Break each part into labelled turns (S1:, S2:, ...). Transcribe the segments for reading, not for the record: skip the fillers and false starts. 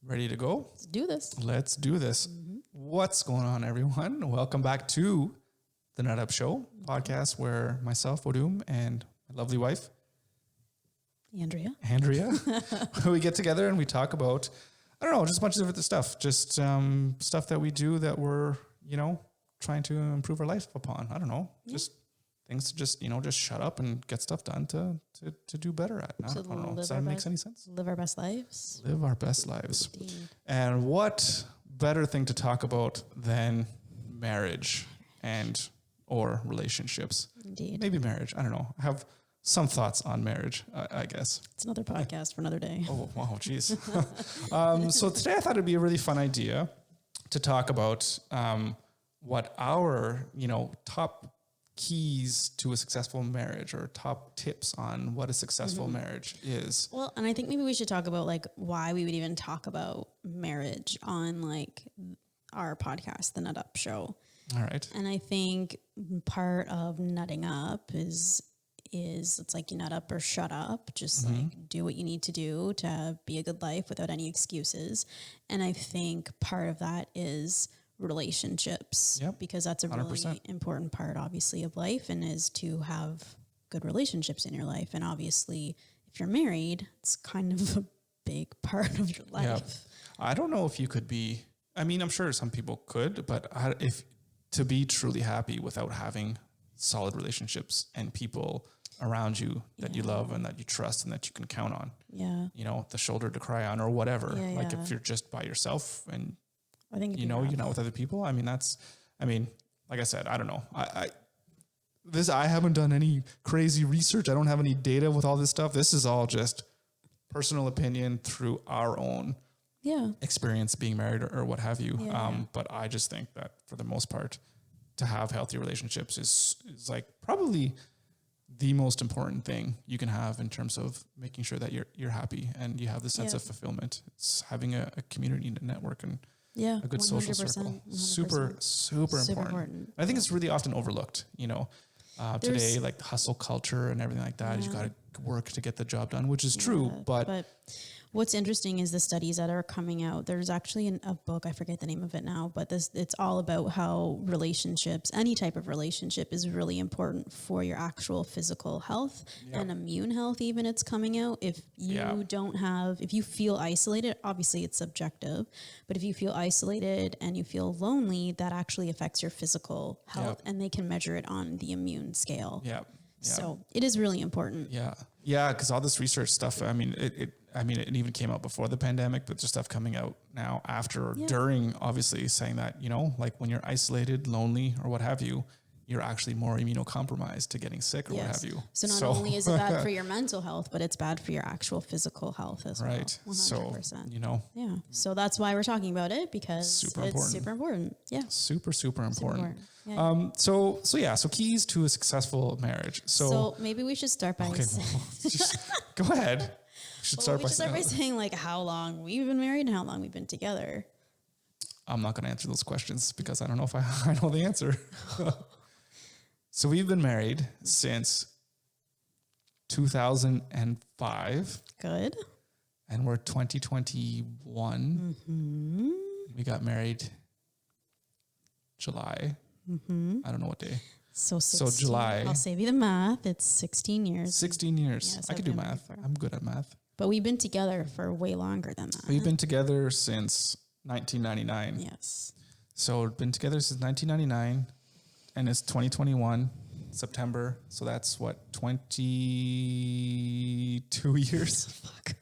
S1: Ready to go?
S2: Let's do this.
S1: Let's do this. What's going on, everyone? Welcome back to the Nut Up Show podcast, where myself, Odum, and my lovely wife,
S2: Andrea,
S1: we get together and we talk about, I don't know, just a bunch of different stuff. Just stuff that we do that we're, trying to improve our life upon. I don't know, just things to just shut up and get stuff done to do better at. I don't know. Does that make any sense?
S2: Live our best lives.
S1: Live our best lives.
S2: Indeed.
S1: And what better thing to talk about than marriage or relationships?
S2: Indeed.
S1: Maybe marriage. I don't know. I have some thoughts on marriage, I guess.
S2: It's another podcast for another day.
S1: Oh, wow. Geez. So today I thought it'd be a really fun idea to talk about what our, top keys to a successful marriage or top tips on what a successful marriage is.
S2: Well, and I think maybe we should talk about why we would even talk about marriage on our podcast, The Nut Up Show.
S1: All right.
S2: And I think part of nutting up is it's like you nut up or shut up, just do what you need to do to be a good life without any excuses. And I think part of that is relationships, because that's a 100%. Really important part, obviously, of life, and is to have good relationships in your life. And obviously, if you're married, it's kind of a big part of your life.
S1: Yeah. I don't know if you could be, I'm sure some people could, but if to be truly happy without having solid relationships and people around you that you love and that you trust and that you can count on, the shoulder to cry on or whatever, if you're just by yourself and I think you're not with other people. Like I said, I don't know. I haven't done any crazy research. I don't have any data with all this stuff. This is all just personal opinion through our own experience being married or what have you. But I just think that for the most part, to have healthy relationships is probably the most important thing you can have in terms of making sure that you're happy and you have the sense of fulfillment. It's having a community and a network and a good social circle.
S2: 100%.
S1: Super important. I think it's really often overlooked, today, like the hustle culture and everything like that. You got to work to get the job done, which is true. But what's interesting is the studies that are coming out. There's actually a book, I forget the name of it now, but it's all about how relationships, any type of relationship, is really important for your actual physical health and immune health. Even it's coming out. If you if you feel isolated, obviously it's subjective, but if you feel isolated and you feel lonely, that actually affects your physical health, and they can measure it on the immune scale. So it is really important. Because all this research stuff, it even came out before the pandemic, but just stuff coming out now after or during, obviously saying that, when you're isolated, lonely, or what have you, you're actually more immunocompromised to getting sick or what have you.
S2: So not only is it bad for your mental health, but it's bad for your actual physical health as well. Right. 100%. So that's why we're talking about it, because super important. Yeah. Super important. So keys to a successful marriage. So maybe we should start by
S1: go ahead. We should start by
S2: saying how long we've been married and how long we've been together.
S1: I'm not going to answer those questions because I don't know if I know the answer. So we've been married since 2005.
S2: Good.
S1: And we're 2021. Mm-hmm. We got married July. Mm-hmm. I don't know what day.
S2: So
S1: July.
S2: I'll save you the math. It's 16 years.
S1: 16 years. Yes, I can do math. Before. I'm good at math.
S2: But we've been together for way longer than that.
S1: We've been together since 1999.
S2: Yes.
S1: So we've been together since 1999, and it's 2021, September. So that's 22 years?
S2: Fuck.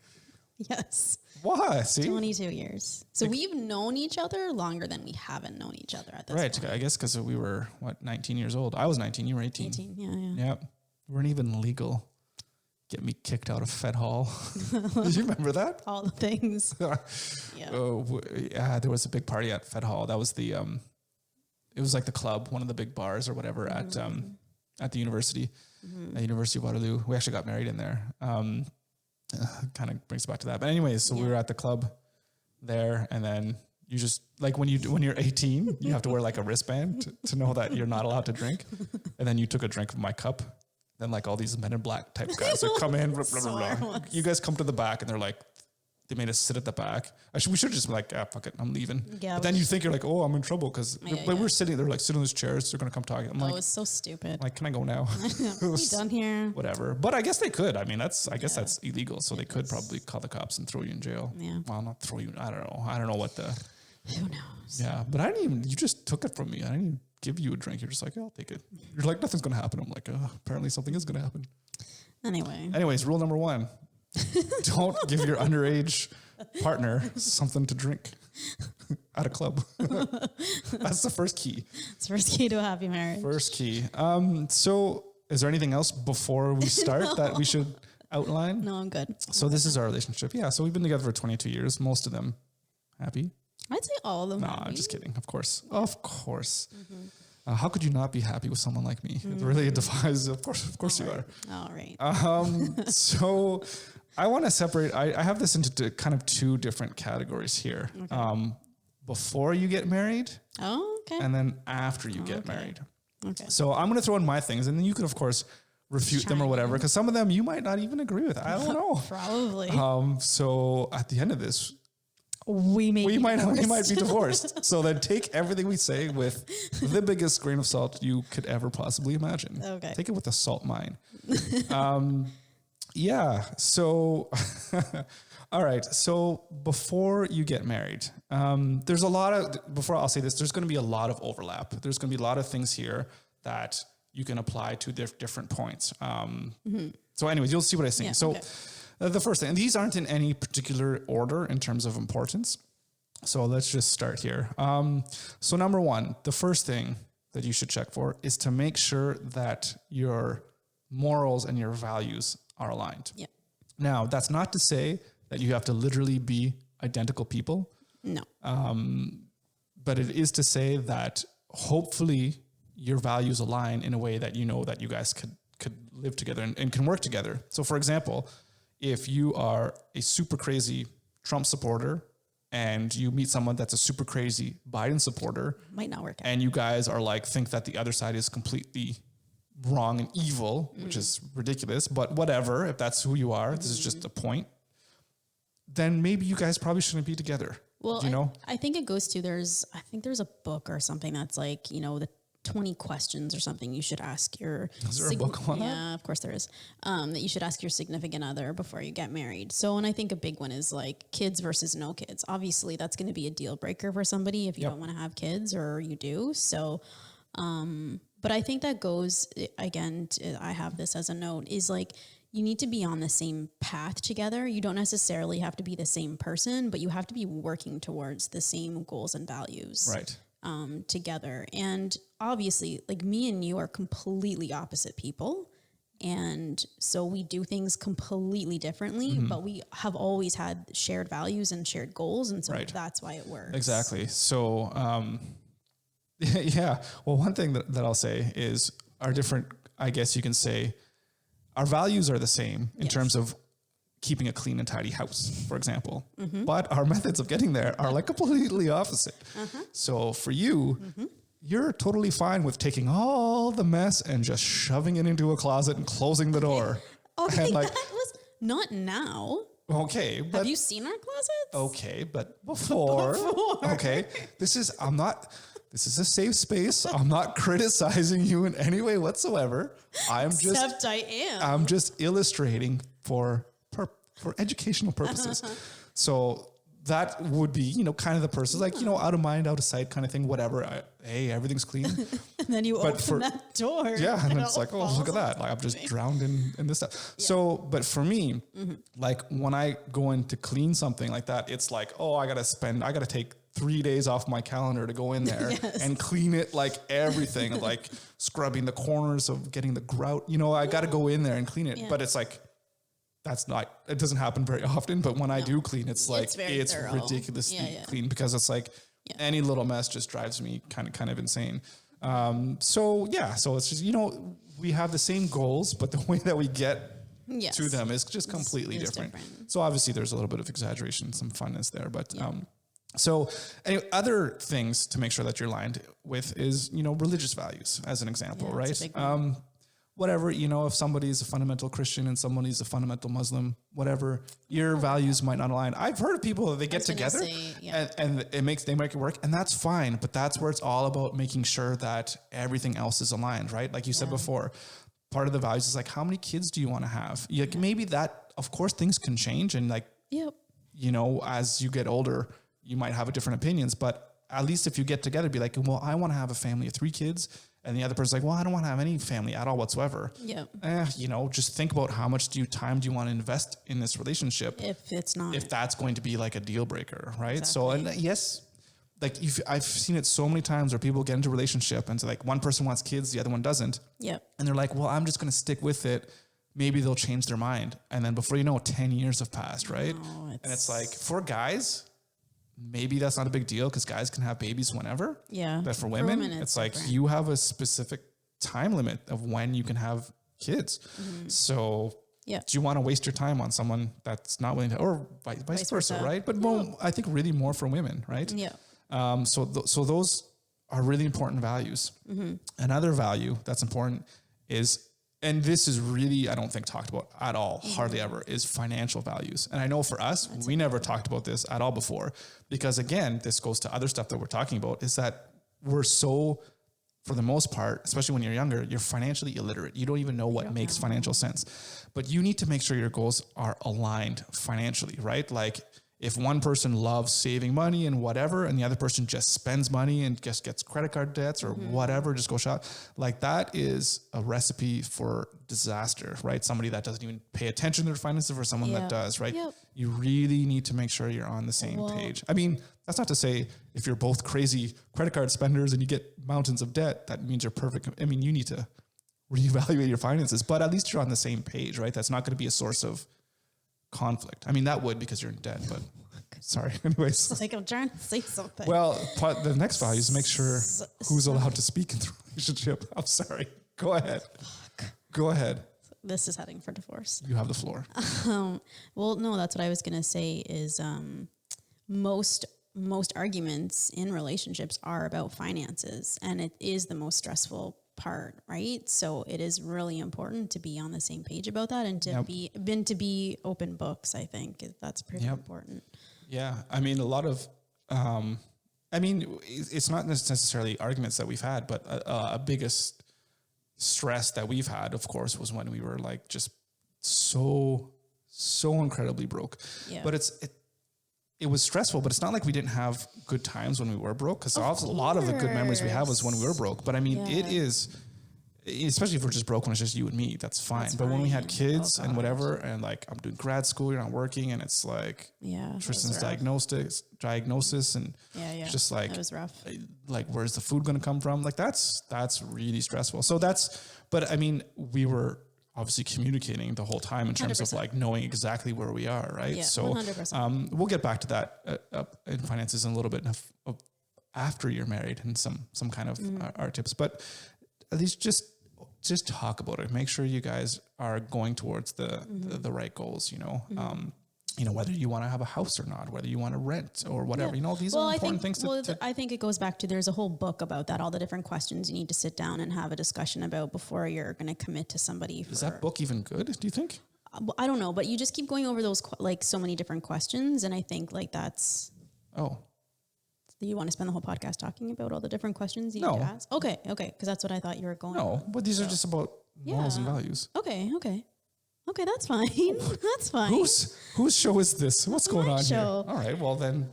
S2: Yes.
S1: What? See?
S2: 22 years. So we've known each other longer than we haven't known each other at this point.
S1: Right. I guess because we were, 19 years old. I was 19. You were 18.
S2: 18, yeah.
S1: Yep. We weren't even legal. Get me kicked out of Fed Hall. Do you remember that?
S2: All the things.
S1: There was a big party at Fed Hall. That was the, it was like the club, one of the big bars or whatever at the university, at University of Waterloo. We actually got married in there. Kind of brings it back to that. But anyways, so we were at the club there, and then you just when you're 18, you have to wear like a wristband to know that you're not allowed to drink. And then you took a drink from my cup. Then all these Men in Black type guys would come in. Blah, blah, blah, blah. You guys come to the back, and they're like, they made us sit at the back. We should just be like, fuck it, I'm leaving.
S2: Yeah,
S1: but then you think you're like, oh, I'm in trouble because we're sitting, they're like, sit in those chairs. They're going to come talk. I'm like,
S2: it's so stupid.
S1: Like, can I go now?
S2: We done here?
S1: Whatever. But I guess they could. I mean, that's illegal. So they could probably call the cops and throw you in jail.
S2: Yeah.
S1: Well, not throw you. I don't know. I don't know what the.
S2: Who knows?
S1: Yeah. But you just took it from me. I didn't even give you a drink. You're just like, I'll take it. You're like, nothing's going to happen. I'm like, apparently something is going to happen. Anyways, rule number 1. Don't give your underage partner something to drink at a club. That's the first key.
S2: It's the first key to a happy marriage.
S1: First key. So is there anything else before we start that we should outline?
S2: No, I'm good.
S1: So this is our relationship. Yeah. So we've been together for 22 years. Most of them happy.
S2: I'd say all of them.
S1: No, I'm just kidding. Of course. Of course. How could you not be happy with someone like me? It really defies. Of course you are.
S2: All right.
S1: So I want to separate. I have this into kind of 2 different categories here. Okay. Before you get married.
S2: Oh, okay.
S1: And then after you get married.
S2: Okay.
S1: So I'm going to throw in my things, and then you could, of course, refute them or whatever, because some of them you might not even agree with. I don't know.
S2: Probably.
S1: So at the end of this,
S2: we
S1: might be divorced. So then take everything we say with the biggest grain of salt you could ever possibly imagine.
S2: Okay.
S1: Take it with a salt mine. Yeah. So, all right. So before you get married, there's a lot of, before I'll say this, there's going to be a lot of overlap. There's going to be a lot of things here that you can apply to different points. So anyways, you'll see what I think. So the first thing, and these aren't in any particular order in terms of importance. So let's just start here. So number 1, the first thing that you should check for is to make sure that your morals and your values are aligned.
S2: Yeah.
S1: Now, that's not to say that you have to literally be identical people.
S2: No.
S1: But it is to say that hopefully your values align in a way that you know that you guys could live together and can work together. So for example, if you are a super crazy Trump supporter and you meet someone that's a super crazy Biden supporter,
S2: might not work out.
S1: And you guys are like, think that the other side is completely wrong and evil, which is ridiculous, but whatever, if that's who you are, this is just a point, then maybe you guys probably shouldn't be together.
S2: Well,
S1: you know,
S2: I think it goes to, I think there's a book or something that's like, the 20 questions or something you should ask your...
S1: Is there a book on that?
S2: Yeah, of course there is. That you should ask your significant other before you get married. So, and I think a big one is like kids versus no kids. Obviously, that's going to be a deal breaker for somebody if you don't want to have kids, or you do. So, but I think that goes, again, I have this as a note, is like, you need to be on the same path together. You don't necessarily have to be the same person, but you have to be working towards the same goals and values.
S1: Right.
S2: Together. And obviously, like, me and you are completely opposite people. And so we do things completely differently, but we have always had shared values and shared goals. And so that's why it works.
S1: Exactly. So, yeah. Well, one thing that I'll say is our different, I guess you can say, our values are the same in terms of keeping a clean and tidy house, for example. But our methods of getting there are like completely opposite. So for you, you're totally fine with taking all the mess and just shoving it into a closet and closing the door.
S2: Okay, like, that was not now.
S1: Okay. But,
S2: have you seen our closets?
S1: Okay, but before. Okay. This is a safe space. I'm not criticizing you in any way whatsoever.
S2: Except I am.
S1: I'm just illustrating for educational purposes. So that would be, kind of the person, like, out of mind, out of sight kind of thing, whatever. Hey, everything's clean.
S2: And then you open that door.
S1: Yeah. And it's like, oh, look at that. Like, I'm just drowned in this stuff. Yeah. So, but for me, like when I go in to clean something like that, it's like, oh, I got to take 3 days off my calendar to go in there and clean it, like everything, like scrubbing the corners of getting the grout, I got to go in there and clean it. But it's like, it doesn't happen very often, but when I do clean, it's like, it's ridiculously clean, because it's like any little mess just drives me kind of insane. So it's just, we have the same goals, but the way that we get to them is just completely different. So obviously there's a little bit of exaggeration, some funness there, but, so anyway, other things to make sure that you're aligned with is, religious values as an example, right? whatever, if somebody's a fundamental Christian and somebody's a fundamental Muslim, whatever, your values might not align. I've heard of people that they get together and they make it work, and that's fine. But that's where it's all about making sure that everything else is aligned, right? Like you said before, part of the values is like, how many kids do you want to have? Maybe that, of course, things can change, and like, as you get older, you might have different opinions, but at least if you get together, be like, well, I want to have a family of 3 kids. And the other person's like, well, I don't want to have any family at all whatsoever. Just think about how much time do you want to invest in this relationship? If that's going to be like a deal breaker, right? Exactly. So, and yes, like I've seen it so many times where people get into a relationship and so like one person wants kids, the other one doesn't. And they're like, well, I'm just going to stick with it. Maybe they'll change their mind. And then before you know it, 10 years have passed, right? And it's like, for guys, maybe that's not a big deal because guys can have babies whenever. But for women it's like different. You have a specific time limit of when you can have kids. So do you want to waste your time on someone that's not willing to, or vice versa, right? But I think really more for women, right? So those are really important values. Another value that's important is, and this is really, I don't think talked about at all, hardly ever, is financial values. And I know for us, we never talked about this at all before, because again, this goes to other stuff that we're talking about, is that we're so, for the most part, especially when you're younger, you're financially illiterate. You don't even know what makes financial sense. But you need to make sure your goals are aligned financially, right? Like if one person loves saving money and whatever, and the other person just spends money and just gets credit card debts or whatever, just go shop, like that is a recipe for disaster, right? Somebody that doesn't even pay attention to their finances for someone that does, right? You really need to make sure you're on the same page. I mean, that's not to say if you're both crazy credit card spenders and you get mountains of debt, that means you're perfect. I mean, you need to reevaluate your finances, but at least you're on the same page, right? That's not going to be a source of conflict. I mean, that would, because you're in debt, but sorry. Anyways.
S2: It's like I'm trying to say something.
S1: Well, the next value is make sure who's allowed to speak in the relationship. I'm sorry. Go ahead. Go ahead.
S2: This is heading for divorce.
S1: You have the floor.
S2: Well, no, that's what I was going to say is most arguments in relationships are about finances, and it is the most stressful part, right? So it is really important to be on the same page about that, and to be open books. I think that's pretty important.
S1: Yeah. I mean, a lot of, it's not necessarily arguments that we've had, but a biggest stress that we've had, of course, was when we were like just so incredibly broke. But it was stressful, but it's not like we didn't have good times when we were broke, because a lot of the good memories we have was when we were broke. But I mean, it is, especially if we're just broke when it's just you and me, that's fine. But when we had kids and whatever, and like I'm doing grad school, you're not working, and it's like Tristan's diagnosis, and it's just like,
S2: it was rough.
S1: Like, where's the food going to come from? Like that's really stressful. So but I mean, we were obviously communicating the whole time in terms 100%. Of like knowing exactly where we are, right? So 100%. We'll get back to that in finances in a little bit of after you're married, and some kind of our tips, but at least just talk about it. Make sure you guys are going towards the right goals, whether you want to have a house or not, whether you want to rent or whatever, these are important things.
S2: I think it goes back to, there's a whole book about that, all the different questions you need to sit down and have a discussion about before you're going to commit to somebody.
S1: Is that book even good, do you think?
S2: I don't know, but you just keep going over those, like so many different questions. And I think like that's...
S1: Oh.
S2: Do you want to spend the whole podcast talking about all the different questions you need to ask? Okay. Because that's what I thought you were going
S1: No, but these are just about morals and values.
S2: Okay, that's fine. That's fine.
S1: Whose show is this? What's going on here?
S2: All
S1: right, well then,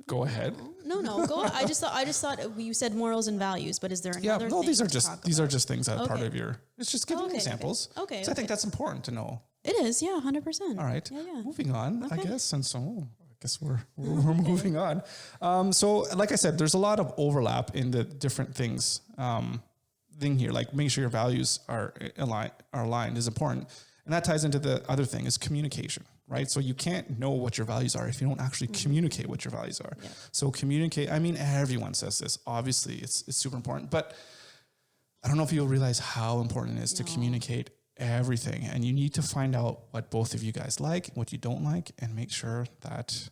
S1: go ahead.
S2: No, go. I just thought you said morals and values, but is there another?
S1: Yeah, no, these are just things that are part of your. It's just giving examples.
S2: Okay.
S1: So I think that's important to know.
S2: It is, 100%.
S1: All right.
S2: Yeah.
S1: Moving on, I guess, and so I guess we're moving on. So, like I said, there's a lot of overlap in the different things. Thing here, like making sure your values are aligned is important. And that ties into the other thing, is communication, right? So you can't know what your values are if you don't actually communicate what your values are. Yeah. So communicate, I mean, everyone says this. Obviously, it's super important. But I don't know if you'll realize how important it is to communicate everything. And you need to find out what both of you guys like, what you don't like, and make sure that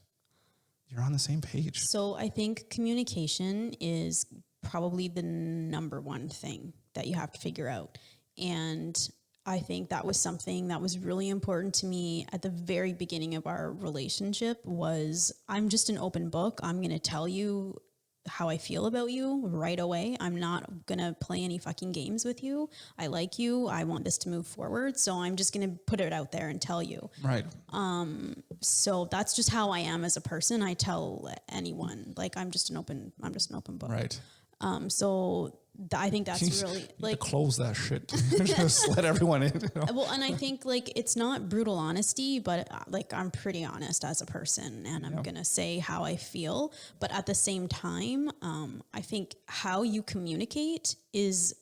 S1: you're on the same page.
S2: So I think communication is probably the number one thing that you have to figure out. And I think that was something that was really important to me at the very beginning of our relationship was I'm just an open book. I'm going to tell you how I feel about you right away. I'm not going to play any fucking games with you. I like you. I want this to move forward. So I'm just going to put it out there and tell you.
S1: Right.
S2: So that's just how I am as a person. I tell anyone, like, I'm just an open book.
S1: Right.
S2: So I think that's really like
S1: close that shit. Just let everyone in. You know?
S2: Well, and I think like it's not brutal honesty, but like I'm pretty honest as a person, and I'm gonna say how I feel. But at the same time, I think how you communicate is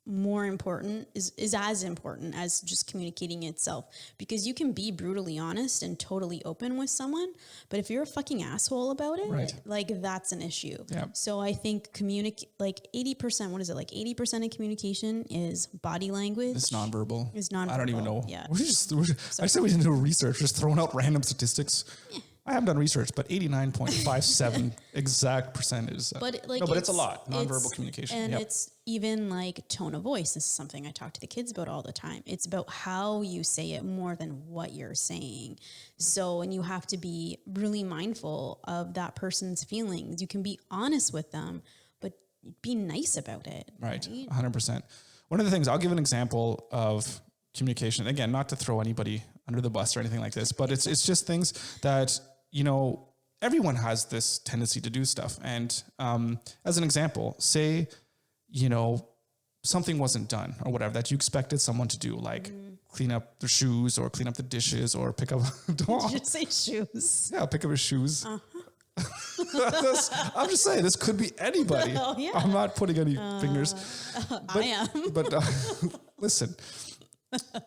S2: more important, is as important as just communicating itself, because you can be brutally honest and totally open with someone, but if you're a fucking asshole about it, like that's an issue. So I think like 80%, what is it, like 80% of communication is body language.
S1: It's nonverbal.
S2: I
S1: don't even know.
S2: Yeah.
S1: I said we didn't do research, just throwing out random statistics. I haven't done research, but 89.57 exact percentage.
S2: But like,
S1: but it's a lot. Nonverbal communication.
S2: And it's even like tone of voice. This is something I talk to the kids about all the time. It's about how you say it more than what you're saying. So, and you have to be really mindful of that person's feelings. You can be honest with them, but be nice about it.
S1: Right. 100%. One of the things, I'll give an example of communication. Again, not to throw anybody under the bus or anything like this, but it's just things that, you know, everyone has this tendency to do stuff. And as an example, say, you know, something wasn't done or whatever that you expected someone to do, like clean up their shoes or clean up the dishes or pick up.
S2: Did you say shoes?
S1: Yeah, pick up his shoes. I'm just saying, this could be anybody.
S2: Oh, yeah.
S1: I'm not putting any fingers.
S2: But, I am.
S1: But listen.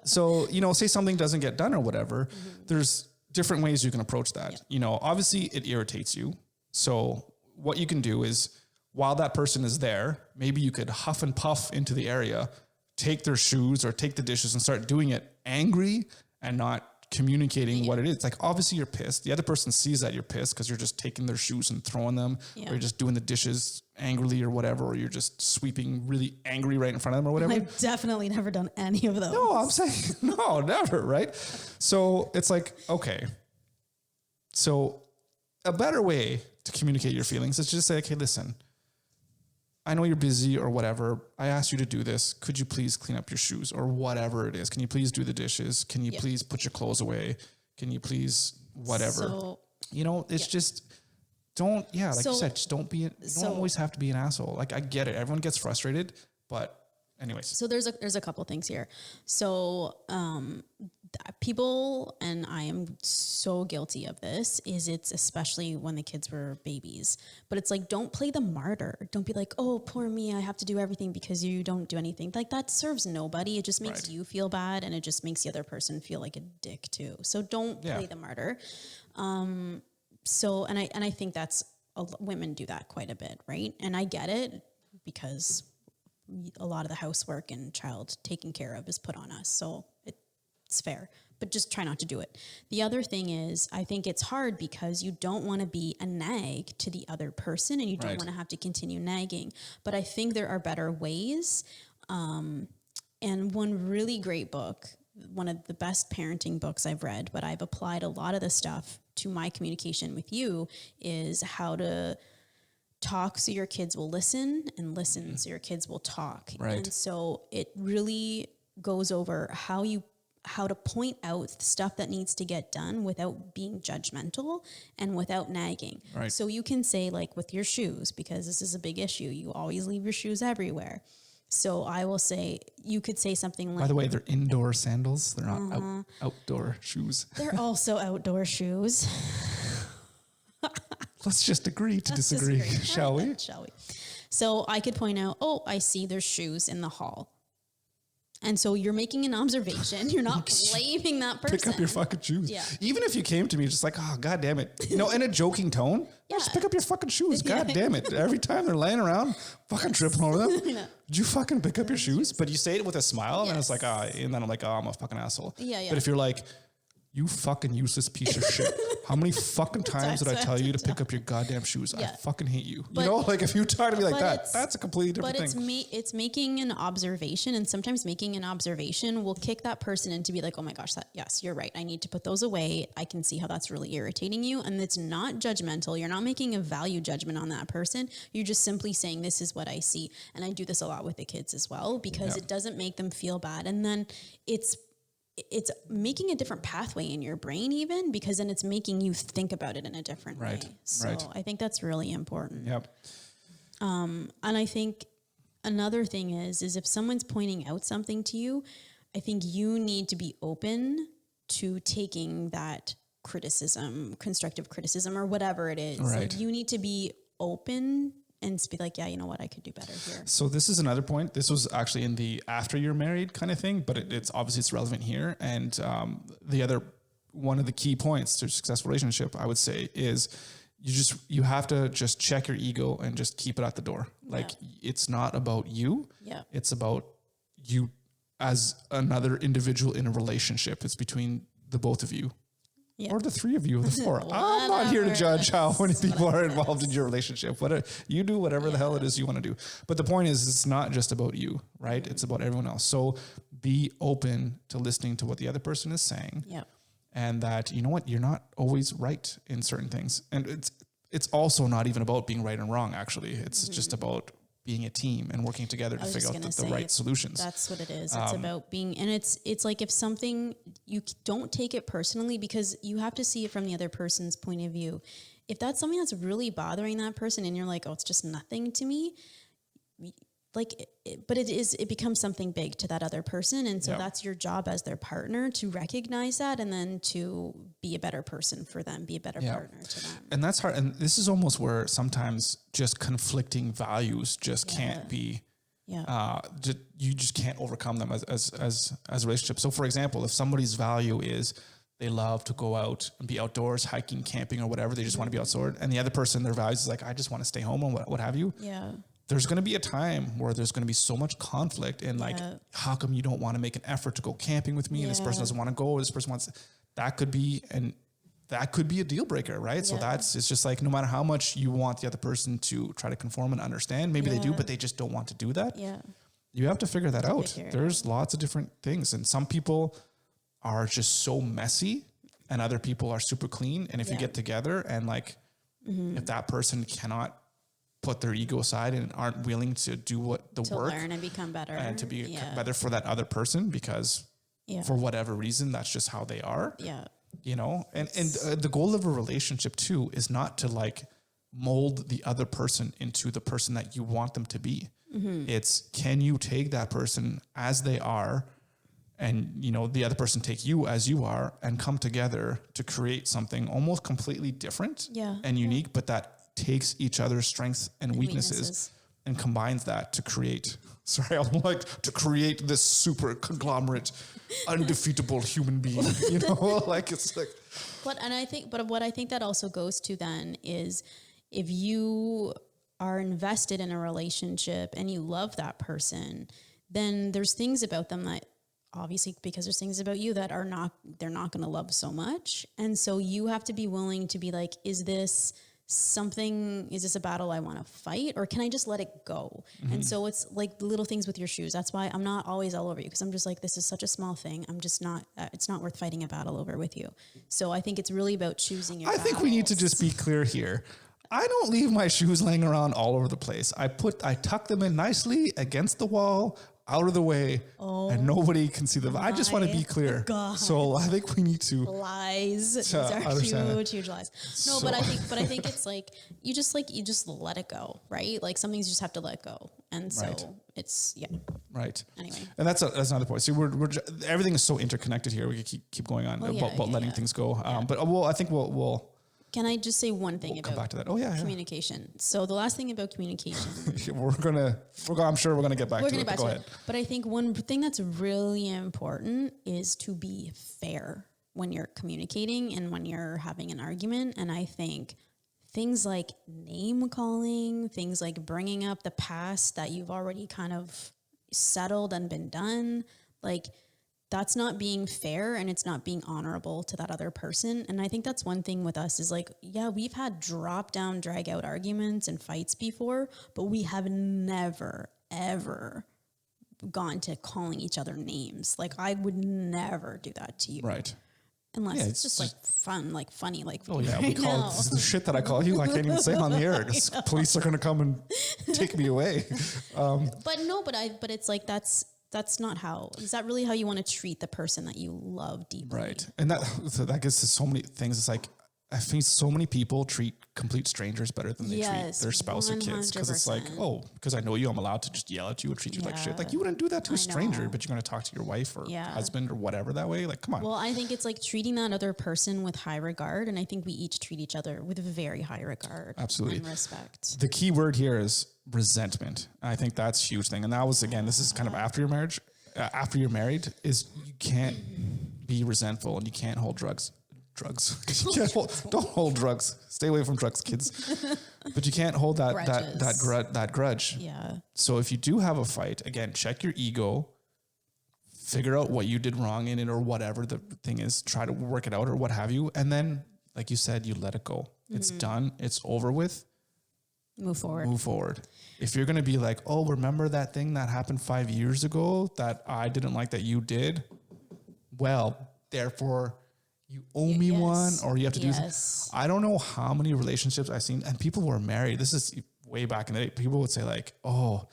S1: So, you know, say something doesn't get done or whatever, there's different ways you can approach that. Yeah. You know, obviously it irritates you. So what you can do is, while that person is there, maybe you could huff and puff into the area, take their shoes or take the dishes and start doing it angry and not communicating what it is. Like, obviously you're pissed. The other person sees that you're pissed because you're just taking their shoes and throwing them, or you're just doing the dishes angrily or whatever, or you're just sweeping really angry right in front of them or whatever.
S2: I've definitely never done any of those.
S1: No, I'm saying no, never, right? So it's like, okay. So a better way to communicate your feelings is just say, okay, listen, I know you're busy or whatever. I asked you to do this. Could you please clean up your shoes or whatever it is? Can you please do the dishes? Can you please put your clothes away? Can you please whatever? So, you know, it's just don't, like you said, just don't be, you don't always have to be an asshole. Like, I get it. Everyone gets frustrated, but anyways.
S2: So there's a couple of things here. So, people, and I am so guilty of this, is it's especially when the kids were babies, but it's like, don't play the martyr. Don't be like, oh, poor me, I have to do everything because you don't do anything. Like, that serves nobody. It just makes you feel bad, and it just makes the other person feel like a dick too. So don't play the martyr. So, and I think that's, women do that quite a bit, right? And I get it, because a lot of the housework and child taking care of is put on us. So it's fair, but just try not to do it. The other thing is, I think it's hard because you don't want to be a nag to the other person, and you don't want to have to continue nagging. But I think there are better ways. And one really great book, one of the best parenting books I've read, but I've applied a lot of the stuff to my communication with you, is How to Talk So Your Kids Will Listen, and Listen So Your Kids Will Talk.
S1: Right.
S2: And so it really goes over how to point out stuff that needs to get done without being judgmental and without nagging.
S1: Right.
S2: So you can say, like, with your shoes, because this is a big issue, you always leave your shoes everywhere. So I will say, you could say something like,
S1: by the way, they're indoor sandals. They're not outdoor shoes.
S2: They're also outdoor shoes.
S1: Let's just agree to disagree, shall we?
S2: Shall we? So I could point out, oh, I see there's shoes in the hall. And so you're making an observation. You're not blaming that person.
S1: Pick up your fucking shoes.
S2: Yeah.
S1: Even if you came to me just like, oh, God damn it. You know, in a joking tone, just pick up your fucking shoes. God damn it. Every time they're laying around, fucking tripping over them. Did you fucking pick up your shoes? But you say it with a smile, and it's like, and then I'm like, oh, I'm a fucking asshole.
S2: Yeah.
S1: But if you're like, you fucking useless piece of shit. How many fucking times did I tell you to pick up your goddamn shoes? I fucking hate you. But, like if you talk to me like that, that's a completely different thing.
S2: But it's making an observation, and sometimes making an observation will kick that person into be like, oh my gosh, yes, you're right. I need to put those away. I can see how that's really irritating you. And it's not judgmental. You're not making a value judgment on that person. You're just simply saying, this is what I see. And I do this a lot with the kids as well, because it doesn't make them feel bad. And then it's making a different pathway in your brain even, because then it's making you think about it in a different way. So I think that's really important.
S1: Yep.
S2: And I think another thing is if someone's pointing out something to you, I think you need to be open to taking that criticism, constructive criticism, or whatever it is.
S1: Right.
S2: Like you need to be open and be like, yeah, you know what, I could do better here.
S1: So this is another point. This was actually in the after you're married kind of thing, but it's obviously it's relevant here. And one of the key points to a successful relationship, I would say, is you have to just check your ego and just keep it at the door. Like it's not about you. Yeah. It's about you as another individual in a relationship. It's between the both of you. Yeah. Or the three of you, the four. I'm not here to judge how many people are involved in your relationship. You do whatever the hell it is you want to do. But the point is, it's not just about you, right? It's about everyone else. So be open to listening to what the other person is saying. Yeah. And that, you know what, you're not always right in certain things. And it's also not even about being right and wrong, actually. It's just about being a team and working together to figure out the right solutions.
S2: That's what it is. It's about being, and it's like if something, you don't take it personally, because you have to see it from the other person's point of view. If that's something that's really bothering that person and you're like, oh, it's just nothing to me, but it becomes something big to that other person. And so that's your job as their partner, to recognize that and then to be a better person for them, be a better partner to them.
S1: And that's hard. And this is almost where sometimes just conflicting values just can't be, you just can't overcome them as a relationship. So for example, if somebody's value is they love to go out and be outdoors, hiking, camping, or whatever, they just want to be outside. And the other person, their values is like, I just want to stay home and what have you. Yeah. There's going to be a time where there's going to be so much conflict and like, how come you don't want to make an effort to go camping with me? And this person doesn't want to go, or this person wants, that could be a deal breaker, right? So it's just like, no matter how much you want the other person to try to conform and understand, maybe they do, but they just don't want to do that. Yeah. You have to figure that out. There's lots of different things. And some people are just so messy and other people are super clean. And if you get together and like, if that person cannot put their ego aside and aren't willing to do work
S2: to learn and become better
S1: and to be better for that other person, because for whatever reason, that's just how they are. Yeah. You know, and the goal of a relationship too is not to like mold the other person into the person that you want them to be. Mm-hmm. It's, can you take that person as they are and, you know, the other person take you as you are and come together to create something almost completely different and unique, but that takes each other's strengths and weaknesses and combines that to create, to create this super conglomerate, undefeatable human being, you know, like it's like.
S2: But what I think that also goes to then is if you are invested in a relationship and you love that person, then there's things about them that obviously, because there's things about you that they're not going to love so much. And so you have to be willing to be like, is this a battle I want to fight, or can I just let it go? Mm-hmm. And so it's like the little things with your shoes. That's why I'm not always all over you, because I'm just like, this is such a small thing. I'm just not, it's not worth fighting a battle over with you. So I think it's really about choosing your battles.
S1: think we need to just be clear here. I don't leave my shoes laying around all over the place. I tuck them in nicely against the wall, out of the way, and nobody can see them. I just want to be clear. God. So I think we need to
S2: lies. These are huge lies. No, but I think it's like you just let it go, right? Like some things you just have to let go, and so it's
S1: right.
S2: Anyway,
S1: and that's another point. See, we're everything is so interconnected here. We can keep going on about letting things go. But I think we'll.
S2: Can I just say one thing about
S1: come back to that? Oh yeah,
S2: communication. So the last thing about communication,
S1: I'm sure we're gonna get back to it. Go ahead.
S2: But I think one thing that's really important is to be fair when you're communicating and when you're having an argument. And I think things like name calling, things like bringing up the past that you've already kind of settled and been done, like that's not being fair, and it's not being honorable to that other person. And I think that's one thing with us is like, yeah, we've had drop down, drag out arguments and fights before, but we have never, ever gone to calling each other names. Like I would never do that to you.
S1: Right.
S2: Unless it's just like fun, like funny, like,
S1: oh yeah, we call it the shit that I call you. I can't even say on the air because police are going to come and take me away.
S2: But it's like, that's not how, is that really how you want to treat the person that you love deeply?
S1: Right. And that gets to so many things. It's like, I think so many people treat complete strangers better than they treat their spouse 100%. Or kids. Because it's like, oh, because I know you, I'm allowed to just yell at you or treat you like shit. Like you wouldn't do that to a stranger, but you're going to talk to your wife or husband or whatever that way. Like, come on.
S2: Well, I think it's like treating that other person with high regard. And I think we each treat each other with very high regard.
S1: Absolutely.
S2: And respect.
S1: The key word here is resentment. I think that's a huge thing. And that was, again, this is kind of after your marriage, after you're married, is you can't be resentful and you can't hold drugs. You can't don't hold drugs. Stay away from drugs, kids. But you can't hold that grudge.
S2: Yeah.
S1: So if you do have a fight, again, check your ego, figure out what you did wrong in it or whatever the thing is, try to work it out or what have you. And then, like you said, you let it go. Mm-hmm. It's done. It's over with.
S2: Move forward.
S1: If you're going to be like, oh, remember that thing that happened 5 years ago that I didn't like that you did? Well, therefore you owe me one, or you have to do this. I don't know how many relationships I've seen, and people were married. This is way back in the day. People would say like, oh,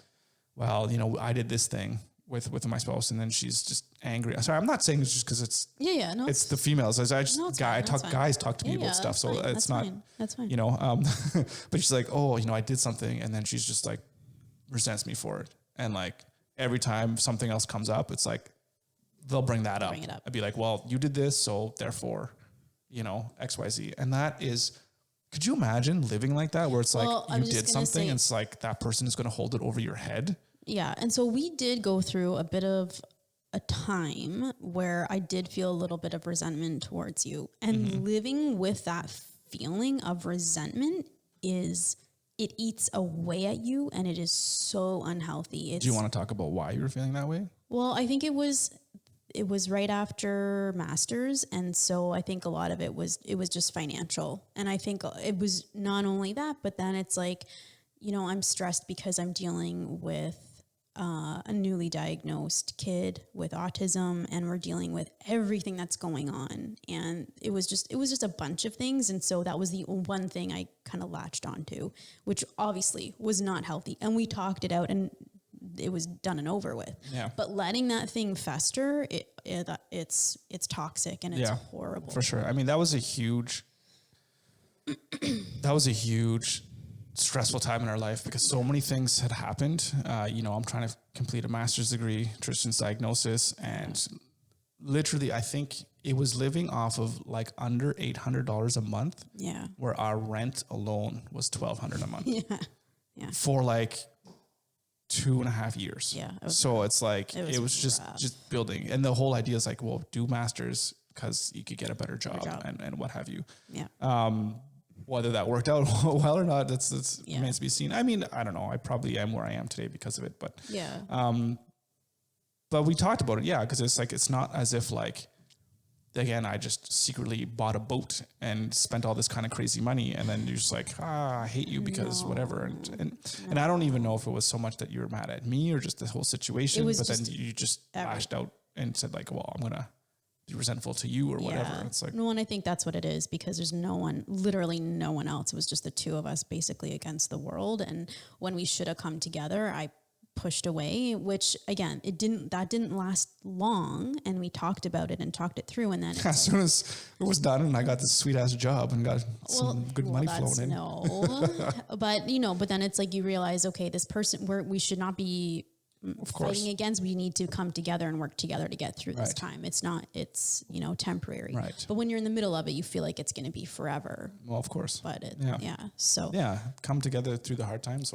S1: well, I did this thing with my spouse, and then she's just angry. Sorry, I'm not saying it's just because it's it's the females. Guys talk to me about stuff, so it's not.
S2: That's fine.
S1: But she's like, oh, I did something, and then she's just like resents me for it, and like every time something else comes up, it's like they'll bring that up. I'd be like, well, you did this, so therefore, X, Y, Z, and that is. Could you imagine living like that, where it's like you did something, and it's like that person is going to hold it over your head?
S2: Yeah. And so we did go through a bit of a time where I did feel a little bit of resentment towards you. And living with that feeling of resentment it eats away at you, and it is so unhealthy.
S1: Do you want to talk about why you were feeling that way?
S2: Well, I think it was right after masters. And so I think a lot of it was just financial. And I think it was not only that, but then it's like, I'm stressed because I'm dealing with a newly diagnosed kid with autism, and we're dealing with everything that's going on. And it was just a bunch of things. And so that was the one thing I kind of latched onto, which obviously was not healthy. And we talked it out, and it was done and over with.
S1: Yeah.
S2: But letting that thing fester, it's toxic, and it's horrible.
S1: For sure. I mean, that was a huge stressful time in our life because so many things had happened. I'm trying to complete a master's degree, Tristan's diagnosis, and literally I think it was living off of like under $800 a month.
S2: Yeah.
S1: Where our rent alone was $1,200 a month.
S2: Yeah.
S1: For like 2.5 years.
S2: Yeah.
S1: So it's like, it was just building. And the whole idea is like, well, do masters because you could get a better job. And what have you.
S2: Yeah.
S1: Whether that worked out well or not, that's remains to be seen. I mean, I don't know. I probably am where I am today because of it, but but we talked about it. Yeah. Cause it's like, it's not as if like, again, I just secretly bought a boat and spent all this kind of crazy money. And then you're just like, I hate you because whatever. And I don't even know if it was so much that you were mad at me or just the whole situation, but then you just lashed out and said like, well, I'm going to be resentful to you or whatever. It's like,
S2: no, and I think that's what it is, because there's literally no one else. It was just the two of us basically against the world. And when we should have come together, I pushed away, which again, that didn't last long. And we talked about it and talked it through. And then
S1: as soon as it was done and I got this sweet ass job and got some good money flowing in.
S2: But then it's like, you realize, okay, this person we should not be fighting against. We need to come together and work together to get through this time. It's temporary.
S1: Right.
S2: But when you're in the middle of it, you feel like it's going to be forever.
S1: Well, of course.
S2: But
S1: come together through the hard times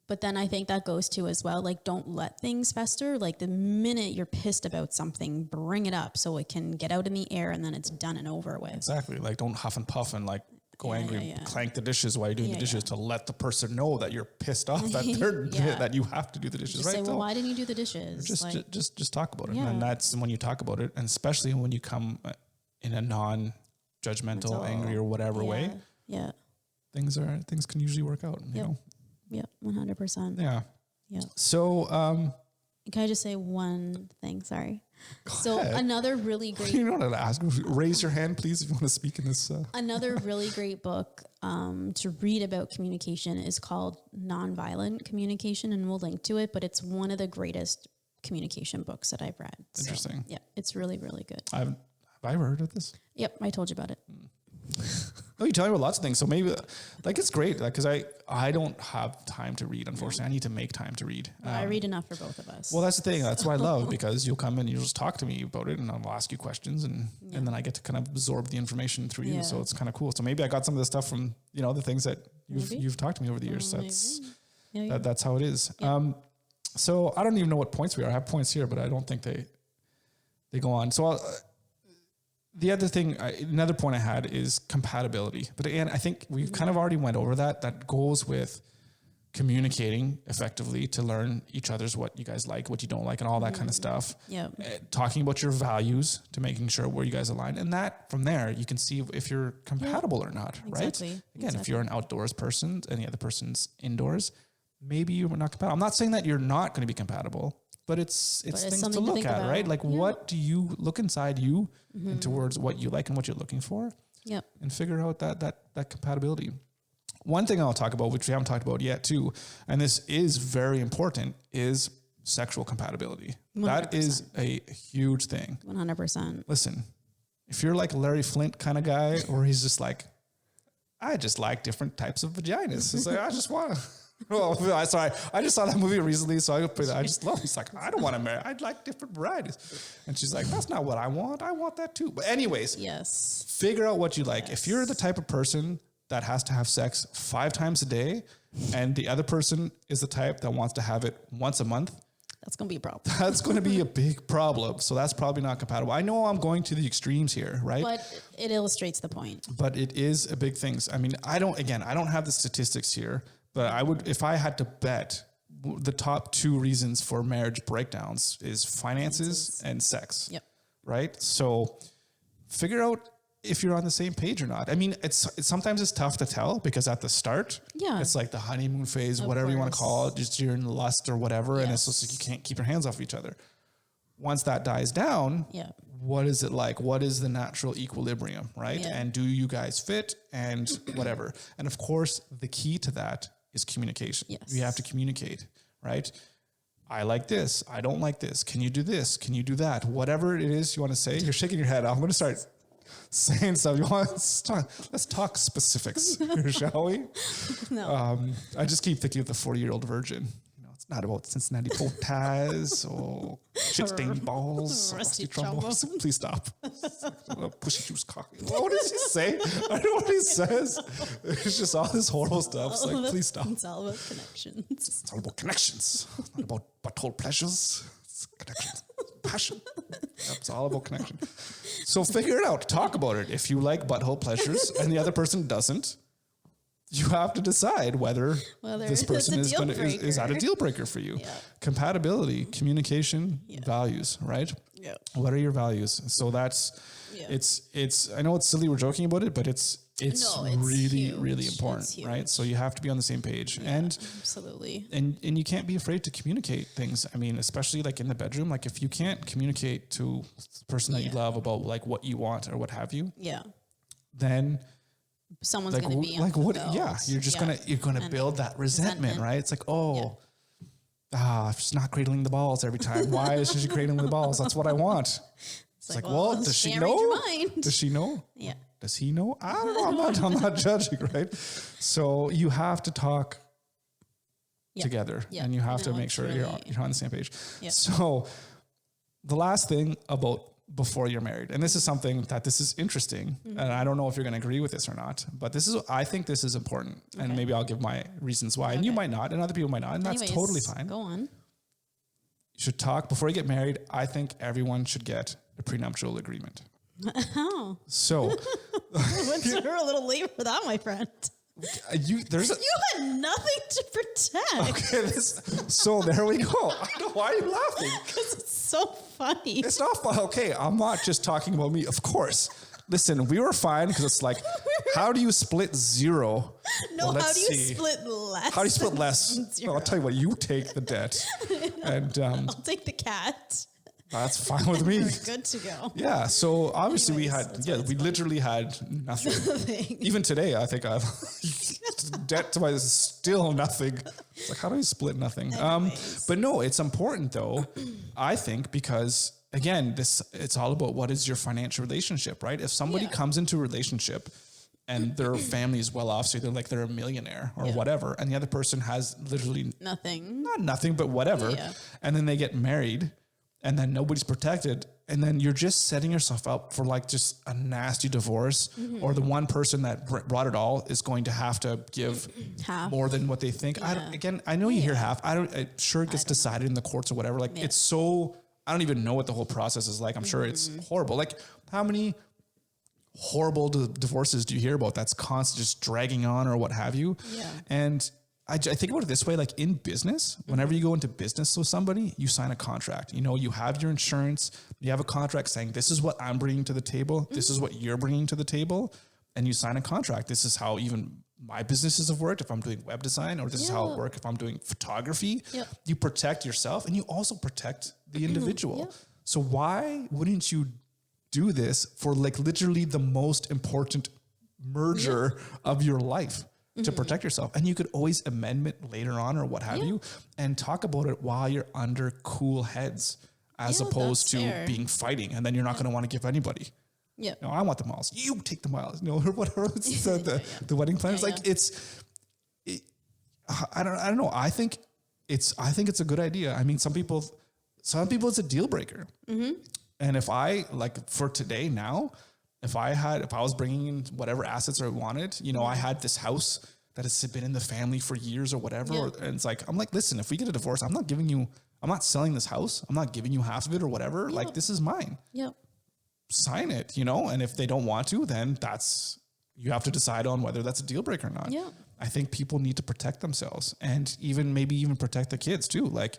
S2: But then I think that goes to as well, like, don't let things fester. Like the minute you're pissed about something, bring it up so it can get out in the air and then it's done and over with.
S1: Exactly. Like don't huff and puff and like go angry, clank the dishes while you're doing the dishes to let the person know that you're pissed off that they're that you have to do the dishes.
S2: Just
S1: right?
S2: say, well, why didn't you do the dishes?
S1: Just talk about it. And that's when you talk about it, and especially when you come in a non-judgmental, angry or whatever way.
S2: Yeah. Things
S1: can usually work out, you know?
S2: Yeah, 100%.
S1: Yeah.
S2: Yeah.
S1: So,
S2: can I just say one thing? Sorry. So another really great.
S1: You don't have to ask. Raise your hand, please, if you want to speak in this.
S2: Another really great book to read about communication is called Nonviolent Communication, and we'll link to it. But it's one of the greatest communication books that I've read.
S1: Interesting.
S2: So, yeah, it's really, really good.
S1: Have I ever heard of this?
S2: Yep, I told you about it.
S1: No, you tell me about lots of things. So maybe, like, it's great. Like, because I don't have time to read. Unfortunately, I need to make time to read.
S2: Well, I read enough for both of us.
S1: Well, that's the thing. That's what I love, because you'll come in and you'll just talk to me about it, and I'll ask you questions, and then I get to kind of absorb the information through you. So it's kind of cool. So maybe I got some of the stuff from the things that you've talked to me over the years. That's how it is. Yeah. So I don't even know what points we are. I have points here, but I don't think they go on. So the other thing, another point I had is compatibility. But again, I think we've kind of already went over that. That goes with communicating effectively to learn each other's what you guys like, what you don't like, and all that kind of stuff.
S2: Yeah.
S1: Talking about your values to making sure where you guys align. And that from there, you can see if you're compatible or not, right? Again, if you're an outdoors person and the other person's indoors, maybe you're not compatible. I'm not saying that you're not going to be compatible, but it's things to look at, right? Like, what do you look inside you and towards what you like and what you're looking for?
S2: Yep.
S1: And figure out that compatibility. One thing I'll talk about, which we haven't talked about yet too, and this is very important, is sexual compatibility. 100%. That is a huge thing.
S2: 100%.
S1: Listen, if you're like a Larry Flint kind of guy, or he's just like, I just like different types of vaginas. It's like, I just want to... Well, sorry, I just saw that movie recently, so I just love it. He's like, I don't want to marry. I'd like different varieties. And she's like, that's not what I want. I want that too. But anyways, figure out what you like. If you're the type of person that has to have sex 5 times a day, and the other person is the type that wants to have it once a month,
S2: that's going to be a problem.
S1: That's going to be a big problem. So that's probably not compatible. I know I'm going to the extremes here, right?
S2: But it illustrates the point.
S1: But it is a big thing. I mean, I don't have the statistics here. But I would, if I had to bet, the top 2 reasons for marriage breakdowns is finances and sex.
S2: Yep.
S1: Right? So figure out if you're on the same page or not. I mean, it's sometimes it's tough to tell, because at the start, it's like the honeymoon phase, whatever you want to call it, just you're in lust or whatever, and it's just like you can't keep your hands off each other. Once that dies down, what is it like? What is the natural equilibrium, right? Yeah. And do you guys fit and whatever? And of course, the key to that is communication.
S2: Yes.
S1: You have to communicate, right? I like this. I don't like this. Can you do this? Can you do that? Whatever it is you want to say. You're shaking your head. I'm going to start saying stuff. Let's talk specifics here, shall we?
S2: No.
S1: I just keep thinking of the 40-year-old virgin. It's not about Cincinnati bow ties or shit-stained balls, rusty trombones. Please stop. Pushy juice coffee. What does he say? I don't know what he says. It's just all this horrible stuff. It's like, please stop.
S2: It's all about connections.
S1: It's all about connections. It's not about butthole pleasures. It's connections. Passion. It's all about connection. So figure it out. Talk about it. If you like butthole pleasures and the other person doesn't, you have to decide whether this person is that a deal breaker for you. Yeah. Compatibility, communication, values, right?
S2: Yeah.
S1: What are your values? So that's it's I know it's silly we're joking about it, but it's really huge. Really important, right? So you have to be on the same page. And
S2: absolutely.
S1: And you can't be afraid to communicate things. I mean, especially like in the bedroom, like if you can't communicate to the person that you love about like what you want or what have you, then
S2: someone's going to be
S1: like what? Yeah, you're just you're gonna build that resentment, right? It's like, she's not cradling the balls every time. Why is she cradling the balls? That's what I want. It's like, well, does she know? Does she know?
S2: Yeah.
S1: Does he know? I don't know. I'm not judging, right? So you have to talk together, and you have to make sure you're on the same page. Yep. So the last thing about before you're married, and this is something that this is interesting, and I don't know if you're going to agree with this or not, but I think this is important, and maybe I'll give my reasons why, and you might not, and other people might not, and that's totally fine.
S2: Go on.
S1: You should talk before you get married. I think everyone should get a prenuptial agreement.
S2: Oh.
S1: So.
S2: We're a little late for that, my friend. You had nothing to protect.
S1: Okay, so there we go. I know, why are you laughing?
S2: Because it's so funny.
S1: It's not fun. Okay, I'm not just talking about me, of course. Listen, we were fine because it's like, how do you split zero?
S2: No, well, how do you split less?
S1: How do you split less? Well, I'll tell you what, you take the debt. And
S2: I'll take the cat.
S1: That's fine with me.
S2: We're good to go.
S1: Yeah. So obviously we literally had nothing. Even today, I think I've debt to my is still nothing. It's like, how do you split nothing? But no, it's important though, I think, because again, it's all about what is your financial relationship, right? If somebody comes into a relationship and their family is well off, so they're a millionaire or whatever, and the other person has literally
S2: nothing,
S1: not nothing, but whatever. Yeah. And then they get married and then nobody's protected. And then you're just setting yourself up for like just a nasty divorce, or the one person that brought it all is going to have to give half more than what they think. Yeah. I know you hear half. Sure it gets decided in the courts or whatever. Like it's so, I don't even know what the whole process is like. I'm sure it's horrible. Like how many horrible divorces do you hear about that's constant just dragging on or what have you? Yeah. And I think about it this way, like in business, whenever you go into business with somebody, you sign a contract, you have your insurance, you have a contract saying, this is what I'm bringing to the table. This is what you're bringing to the table. And you sign a contract. This is how even my businesses have worked. If I'm doing web design, or this is how it works. If I'm doing photography, you protect yourself and you also protect the individual. So why wouldn't you do this for like literally the most important merger of your life? To protect yourself. And you could always amend it later on or what have you, and talk about it while you're under cool heads as opposed to being fighting. And then you're not going to want to give anybody. Yeah. No, I want the miles. You take the miles. Or whatever. The wedding plan is like, I don't know. I think it's a good idea. I mean, some people it's a deal breaker. And if I like for today now, if I was bringing in whatever assets I wanted, I had this house that has been in the family for years or whatever. And it's like, I'm like, listen, if we get a divorce, I'm not selling this house. I'm not giving you half of it or whatever. Yep. Like, this is mine. Yep. Sign it, and if they don't want to, then you have to decide on whether that's a deal breaker or not. Yeah. I think people need to protect themselves and maybe even protect the kids too. Like,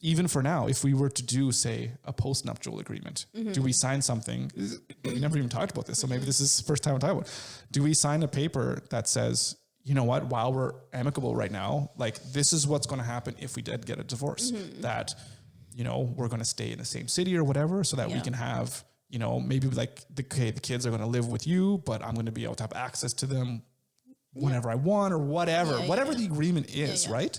S1: even for now, if we were to do, say, a post-nuptial agreement, do we sign something? We never even talked about this, so maybe this is the first time we're talking about it. Do we sign a paper that says, you know what, while we're amicable right now, like this is what's going to happen if we did get a divorce, that, we're going to stay in the same city or whatever so that we can have, maybe like the kids are going to live with you, but I'm going to be able to have access to them whenever I want or whatever, whatever the agreement is, right?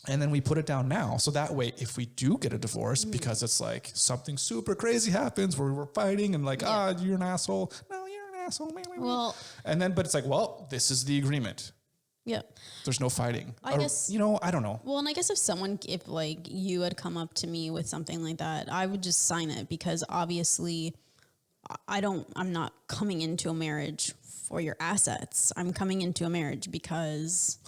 S1: And then we put it down now. So that way, if we do get a divorce, because it's like something super crazy happens where we're fighting and like, you're an asshole. No, you're an asshole. Well, and then, but it's like, well, this is the agreement. Yeah. There's no fighing. I guess, I don't know.
S2: Well, and I guess if like you had come up to me with something like that, I would just sign it because obviously I'm not coming into a marriage for your assets. I'm coming into a marriage because...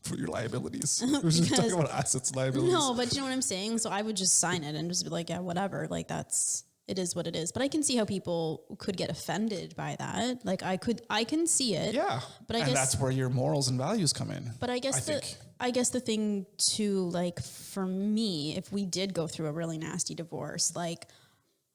S1: for your liabilities. We're just talking about assets, liabilities.
S2: No, but you know what I'm saying? So I would just sign it and just be like, yeah, whatever. Like it is what it is. But I can see how people could get offended by that. Like I can see it.
S1: Yeah. But I guess that's where your morals and values come in.
S2: But I guess the thing too, like for me, if we did go through a really nasty divorce, like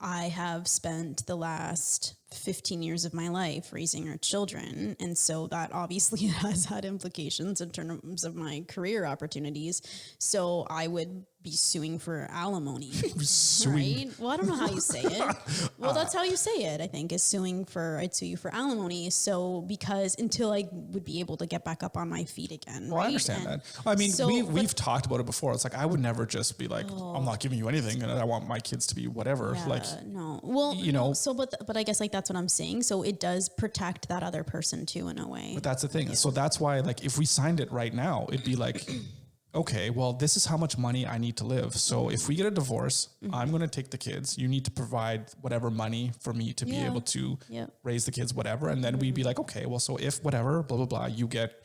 S2: I have spent the last 15 years of my life raising our children. And so that obviously has had implications in terms of my career opportunities. So I would be suing for alimony, right? Well, I don't know how you say it. Well, that's how you say it, I think, is I'd sue you for alimony. So because until I would be able to get back up on my feet again.
S1: Well, right? I understand that. I mean, we've talked about it before. It's like, I would never just be like, I'm not giving you anything and I want my kids to be whatever. Yeah, like,
S2: no. Well, so, but I guess like that's what I'm saying. So it does protect that other person too, in a way.
S1: But that's the thing. Yeah. So that's why, like, if we signed it right now, it'd be like, okay, well, this is how much money I need to live. So if we get a divorce, I'm going to take the kids. You need to provide whatever money for me to be able to raise the kids, whatever. And then we'd be like, okay, well, so if whatever, blah, blah, blah, you get,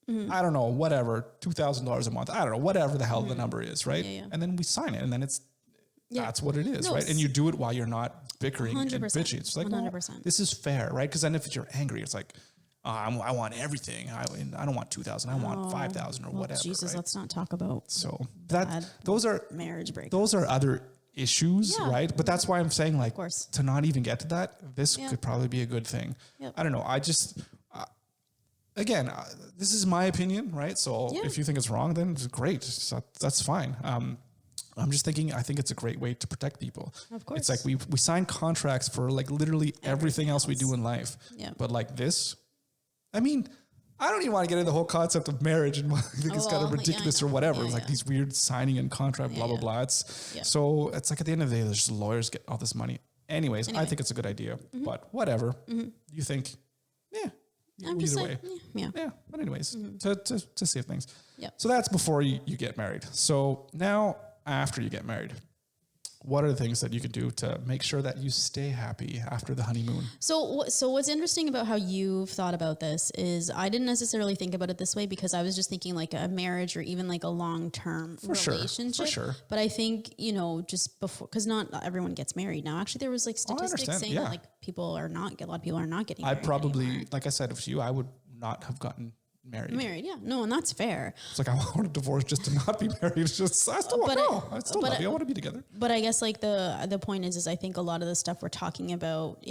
S1: I don't know, whatever, $2,000 a month. I don't know, whatever the hell the number is, right? Yeah, yeah. And then we sign it and then it's that's what it is, right? And you do it while you're not bickering 100%. And bitching. It's like, 100%. This is fair, right? Because then if you're angry, it's like, I want everything. I don't want 2,000. I want 5,000 or whatever.
S2: Jesus,
S1: right?
S2: Let's not talk about
S1: those are
S2: marriage breakups.
S1: Those are other issues, right? But that's why I'm saying, like, to not even get to that, this could probably be a good thing. Yep. I don't know. I just, again, this is my opinion, right? So if you think it's wrong, then it's great. So that's fine. I'm just thinking, I think it's a great way to protect people.
S2: Of course.
S1: It's like we sign contracts for like literally everything else we do in life. Yeah. But like this, I mean, I don't even want to get into the whole concept of marriage and I think it's kind of ridiculous or whatever. It's like these weird signing and contract, blah, blah, blah. So it's like at the end of the day, there's just lawyers get all this money. Anyways, I think it's a good idea, but whatever you think.
S2: I'm just like,
S1: But anyways, to save things. So that's before you get married. So now after you get married, what are the things that you could do to make sure that you stay happy after the honeymoon?
S2: So what's interesting about how you've thought about this is I didn't necessarily think about it this way because I was just thinking like a marriage or even like a long-term relationship.
S1: For sure.
S2: But I think, just before, because not everyone gets married now. Actually, there was like statistics saying that like a lot of people are not getting married.
S1: I probably, anymore. Like I said, if you, I would not have gotten married.
S2: No, and that's fair.
S1: It's like I want a divorce just to not be married. It's just I still want to I want to be together.
S2: But I guess like the point is I think a lot of the stuff we're talking about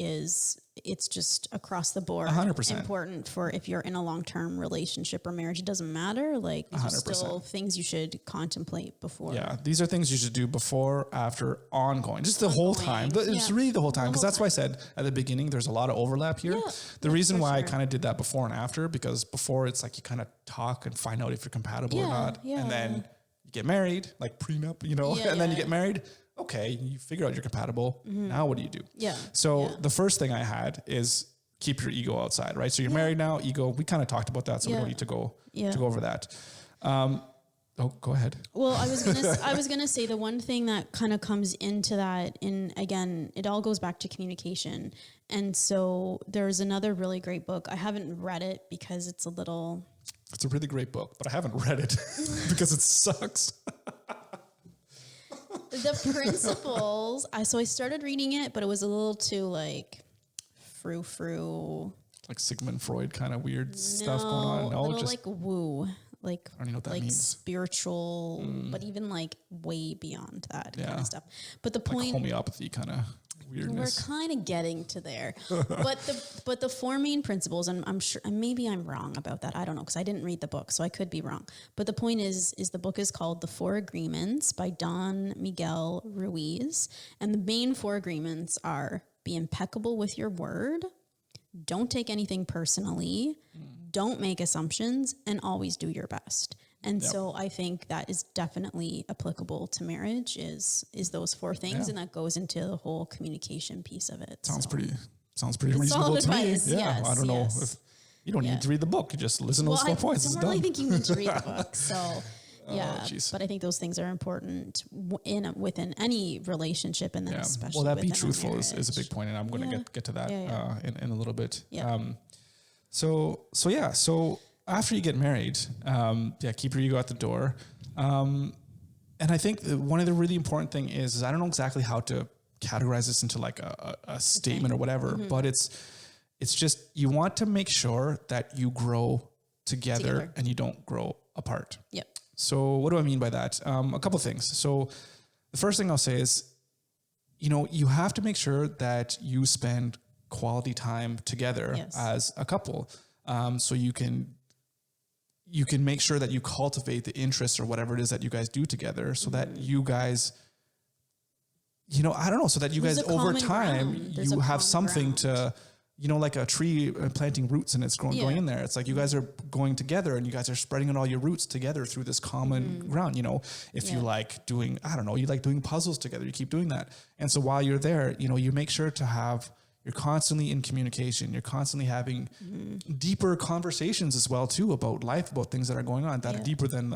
S2: it's just across the board
S1: 100%
S2: important for if you're in a long-term relationship or marriage. It doesn't matter. Like these are still things you should contemplate before.
S1: Yeah, these are things you should do before, after, ongoing, just the whole time. It's really the whole time because that's why I said at the beginning there's a lot of overlap here. Yeah, the reason why I kind of did that before and after, because before it's like you kind of talk and find out if you're compatible or not, and then you get married, like prenup, and then you get married. Okay, you figure out you're compatible. Now what do you do? So the first thing I had is keep your ego outside, right? So you're married now, ego. We kind of talked about that, so we don't need to go over that. Go ahead.
S2: Well, I was gonna say the one thing that kind of comes into that, and again, it all goes back to communication. And so there's another really great book. I haven't read it because it's a really great book, but I haven't read it because it sucks. The principles. I started reading it, but it was a little too like frou-frou.
S1: Like Sigmund Freud kind of weird stuff going on.
S2: No, just like woo. Like,
S1: I don't know what that means.
S2: Spiritual, but even like way beyond that kind of stuff. But the point,
S1: like homeopathy kind of weirdness.
S2: We're kind of getting to there. but the four main principles, and I'm sure, and maybe I'm wrong about that. I don't know, because I didn't read the book, so I could be wrong. But the point is the book is called The Four Agreements by Don Miguel Ruiz. And the main four agreements are: be impeccable with your word, don't take anything personally, don't make assumptions, and always do your best. And so I think that is definitely applicable to marriage is those four things. And that goes into the whole communication piece of it.
S1: Sounds pretty reasonable to me. Yeah.
S2: Yes,
S1: I don't know if you don't need to read the book. You just listen to those 4 points.
S2: I don't really think you need to read the book. So but I think those things are important within any relationship, and then especially
S1: well, that be truthful is a big point, and I'm going to get to that in a little bit. So after you get married, keep your ego at the door. And I think one of the really important thing is I don't know exactly how to categorize this into like a statement or whatever, but it's just you want to make sure that you grow together and you don't grow apart.
S2: Yep.
S1: So what do I mean by that? A couple of things. So the first thing I'll say is, you have to make sure that you spend quality time together as a couple. So you can make sure that you cultivate the interests or whatever it is that you guys do together so that you guys, I don't know, so that you guys over time, you have something to, like a tree planting roots and it's going in there. It's like you guys are going together and you guys are spreading all your roots together through this common ground. If you like doing, you like doing puzzles together, you keep doing that. And so while you're there, you make sure to you're constantly in communication. You're constantly having deeper conversations as well too about life, about things that are going on that are deeper than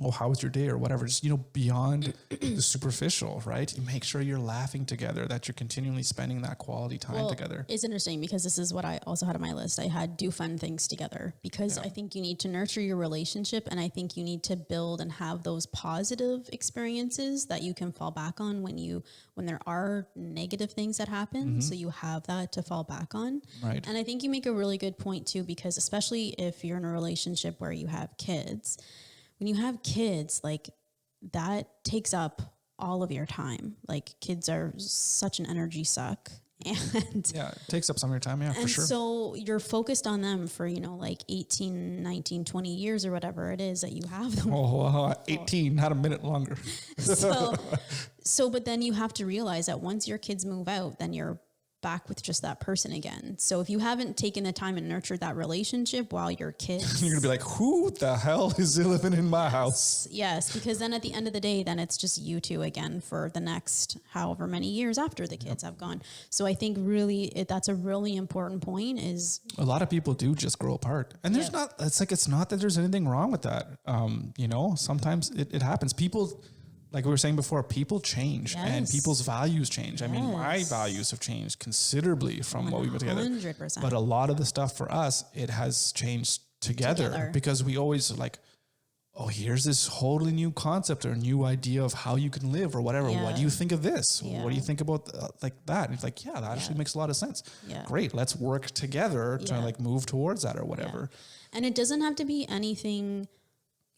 S1: oh, how was your day or whatever, just, beyond the superficial, right? You make sure you're laughing together, that you're continually spending that quality time together.
S2: It's interesting because this is what I also had on my list. I had do fun things together because I think you need to nurture your relationship, and I think you need to build and have those positive experiences that you can fall back on when there are negative things that happen. So you have that to fall back on.
S1: Right.
S2: And I think you make a really good point too, because especially if you're in a relationship where you have kids, when you have kids, like that takes up all of your time. Like kids are such an energy suck. And
S1: yeah, it takes up some of your time. Yeah, for sure.
S2: So you're focused on them for, like 18, 19, 20 years or whatever it is that you have them.
S1: 18, not a minute longer.
S2: But then you have to realize that once your kids move out, then you're back with just that person again. So if you haven't taken the time and nurtured that relationship while your kids...
S1: You're going to be like, who the hell is living in my house?
S2: Yes, because then at the end of the day, then it's just you two again for the next however many years after the kids have gone. So I think really that's a really important point is...
S1: A lot of people do just grow apart. And there's it's not that there's anything wrong with that. Sometimes it happens. People... Like we were saying before, people change and people's values change. I mean, my values have changed considerably from what we put together.
S2: 100%.
S1: But a lot of the stuff for us, it has changed together. Because we always like, oh, here's this wholly new concept or new idea of how you can live or whatever. Yeah. What do you think of this? Yeah. What do you think about like that? And it's like, that actually makes a lot of sense. Yeah. Great. Let's work together to like move towards that or whatever.
S2: Yeah. And it doesn't have to be anything...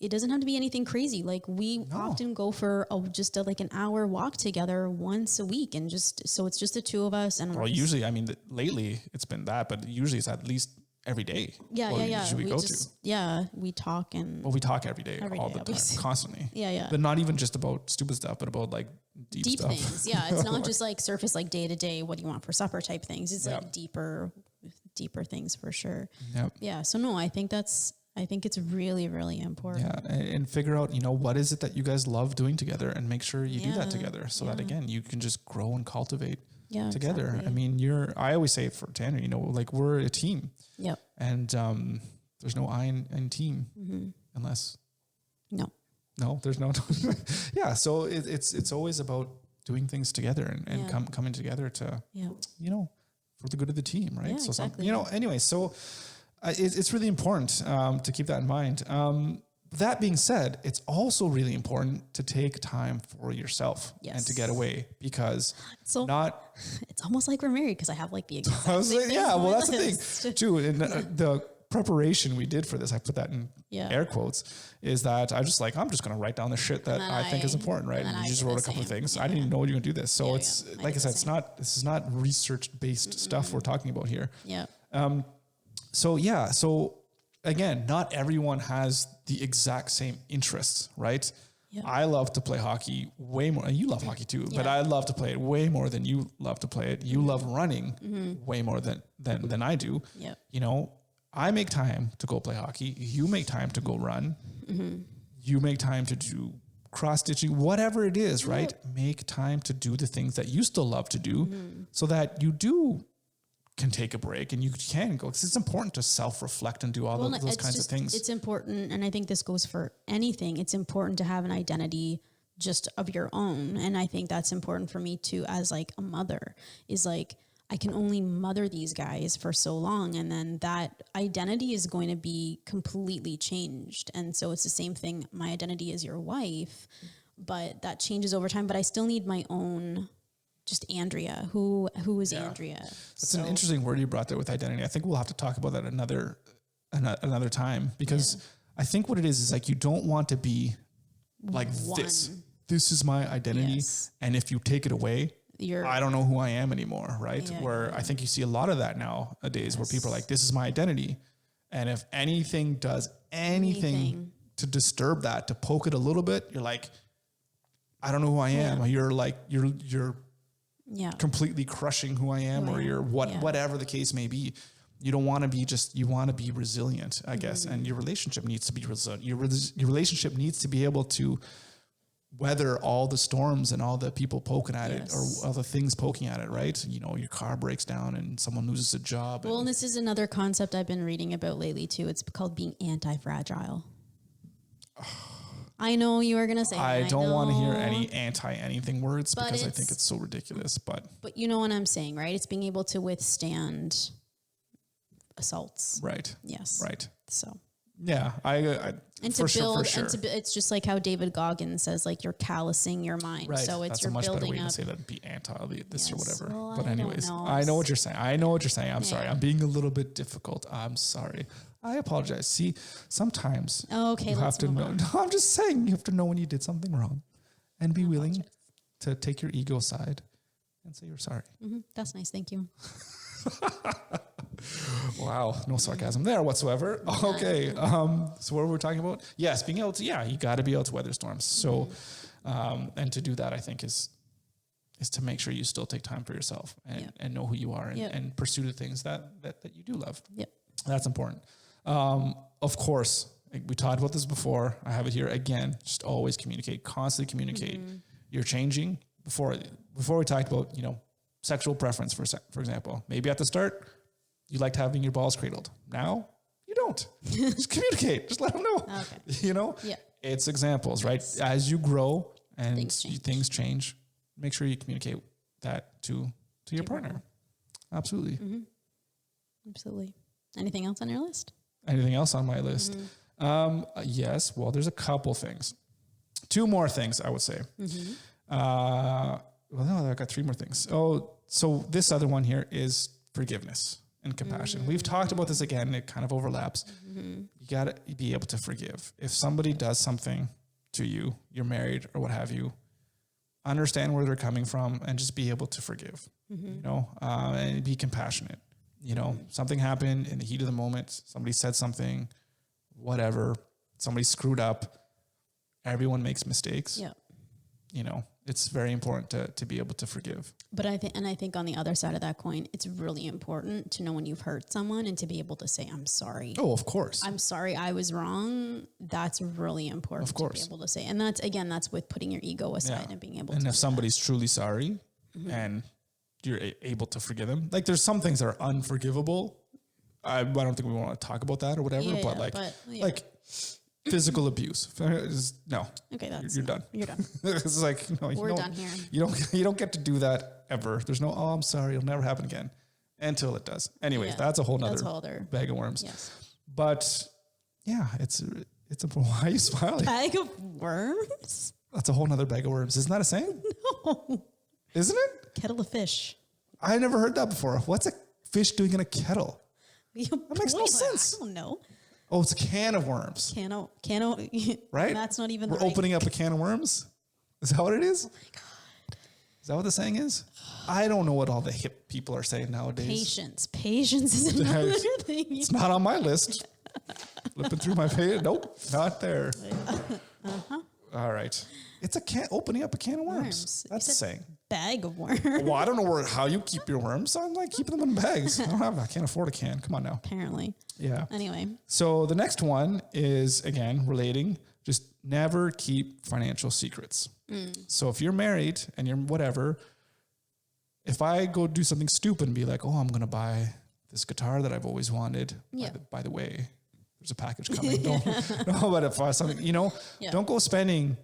S2: It doesn't have to be anything crazy. Like we often go for just like an hour walk together once a week, and so it's just the two of us. And
S1: usually, I mean, lately it's been that, but usually it's at least every day.
S2: Yeah. We talk
S1: we talk every day, all the time, constantly.
S2: Yeah.
S1: But not even just about stupid stuff, but about like deep stuff.
S2: Things. Yeah, it's not just like surface, like day to day. What do you want for supper type things? It's like deeper things for sure. Yep. Yeah. So no, I think it's really, really important.
S1: Yeah. And figure out, what is it that you guys love doing together, and make sure you do that together so that, again, you can just grow and cultivate together. Exactly. I mean, I always say for Tanner, like we're a team.
S2: Yep.
S1: And there's no I in team unless. No, there's no. Yeah. So it's always about doing things together and coming together to, for the good of the team. Right.
S2: Yeah,
S1: so,
S2: exactly.
S1: Anyway, so. It's really important to keep that in mind. That being said, it's also really important to take time for yourself and to get away, because it's
S2: almost like we're married, because I have like the exact
S1: same thing. Yeah, well, that's the thing too. In the preparation we did for this, I put that in air quotes, is that I'm just going to write down the shit that I think is important, right? And you just wrote a couple of things. I didn't even know you were going to do this. So it's like I said, this is not research based stuff we're talking about here.
S2: Yeah.
S1: So again, not everyone has the exact same interests, right? Yeah. I love to play hockey way more. And you love hockey too, but I love to play it way more than you love to play it. You love running way more than I do. Yep. I make time to go play hockey. You make time to go run. You make time to do cross stitching, whatever it is, right? Make time to do the things that you still love to do, so that you can take a break and you can go, because it's important to self-reflect and do all those kinds of things.
S2: It's important, and I think this goes for anything. It's important to have an identity just of your own, and I think that's important for me too, as like a mother, is like I can only mother these guys for so long, and then that identity is going to be completely changed. And so it's the same thing. My identity is your wife, but that changes over time. But I still need my own. Just Andrea, who is Andrea?
S1: That's an interesting word you brought there with identity. I think we'll have to talk about that another time, because I think what it is like, you don't want to be like this. This is my identity, and if you take it away, I don't know who I am anymore, right? Where I think you see a lot of that nowadays, where people are like, this is my identity, and if anything does anything to disturb that, to poke it a little bit, you're like, I don't know who I am. You're like you're completely crushing who I am, or you're whatever the case may be. You don't want to be you want to be resilient, I guess. And your relationship needs to be resilient. Your relationship needs to be able to weather all the storms and all the people poking at it, or all the things poking at it, right? Your car breaks down and someone loses a job.
S2: Well, and this is another concept I've been reading about lately too. It's called being anti-fragile. I know you were going to say
S1: I don't want to hear any anti-anything words because I think it's so ridiculous. But
S2: you know what I'm saying, right? It's being able to withstand assaults.
S1: Right.
S2: Yes.
S1: Right.
S2: So.
S1: Yeah,
S2: and to build, and it's just like how David Goggins says, like you're callousing your mind.
S1: Right.
S2: So it's
S1: That's
S2: you're
S1: a much
S2: building
S1: better way
S2: up.
S1: to say that, be anti this or whatever.
S2: Well,
S1: but anyways, I know what you're saying. I'm sorry. I'm being a little bit difficult. I'm sorry. I apologize. See, sometimes you have to know. No, I'm just saying you have to know when you did something wrong, and be willing to take your ego aside and say you're sorry.
S2: Mm-hmm. That's nice. Thank you.
S1: Wow, no sarcasm there whatsoever. Okay, so what were we talking about? Yes, being able to, you got to be able to weather storms. So, and to do that, I think is to make sure you still take time for yourself and know who you are and pursue the things that you do love.
S2: Yep,
S1: that's important. Of course, we talked about this before. I have it here again. Just always communicate, constantly communicate. Mm-hmm. You're changing. Before we talked about sexual preference for example. Maybe at the start you liked having your balls cradled. Now you don't. Just communicate. Just let them know. Okay. It's examples, right? As you grow and things change, make sure you communicate that to your partner. Absolutely.
S2: Mm-hmm. Absolutely. Anything else on your list?
S1: Anything else on my list? Mm-hmm. Yes. Well, there's a couple things. 2 more things I would say. Mm-hmm. Well, no, I got 3 more things. Oh, so this other one here is forgiveness and compassion. Mm-hmm. We've talked about this again. It kind of overlaps. Mm-hmm. You got to be able to forgive. If somebody does something to you, you're married or what have you, understand where they're coming from and just be able to forgive, and be compassionate. Something happened in the heat of the moment. Somebody said something, whatever. Somebody screwed up. Everyone makes mistakes.
S2: Yeah.
S1: It's very important to be able to forgive.
S2: But I think on the other side of that coin, it's really important to know when you've hurt someone and to be able to say, I'm sorry.
S1: Oh, of course.
S2: I'm sorry. I was wrong. That's really important to be able to say. And that's with putting your ego aside and being able to. And
S1: if somebody's truly sorry and you're able to forgive them, like there's some things that are unforgivable. I don't think we want to talk about that or whatever, like physical abuse. No. Okay, you're done.
S2: You're done.
S1: It's like we're done here. You don't get to do that ever. There's no I'm sorry, it'll never happen again until it does. Anyways, that's a whole nother bag of worms. Yes. But it's a why are you smiling?
S2: Bag of worms?
S1: That's a whole nother bag of worms. Isn't that a saying?
S2: No.
S1: Isn't it?
S2: Kettle of fish.
S1: I never heard that before. What's a fish doing in a kettle? That makes no sense.
S2: I don't know.
S1: Oh, it's a can of worms.
S2: Can of,
S1: right?
S2: That's not even.
S1: We're opening up a can of worms. Is that what it is?
S2: Oh my God.
S1: Is that what the saying is? I don't know what all the hip people are saying nowadays.
S2: Patience is another thing.
S1: It's not on my list. Flipping through my page. Nope, not there. All right. It's opening up a can of worms. That's the saying.
S2: Bag of worms.
S1: Well, I don't know how you keep your worms. I'm like keeping them in bags. I can't afford a can. Come on now.
S2: Apparently.
S1: Yeah.
S2: Anyway.
S1: So the next one is, again, relating. Just never keep financial secrets. So if you're married and you're whatever, if I go do something stupid and be like, oh, I'm going to buy this guitar that I've always wanted. Yeah. By the way, there's a package coming. But if I something, don't go spending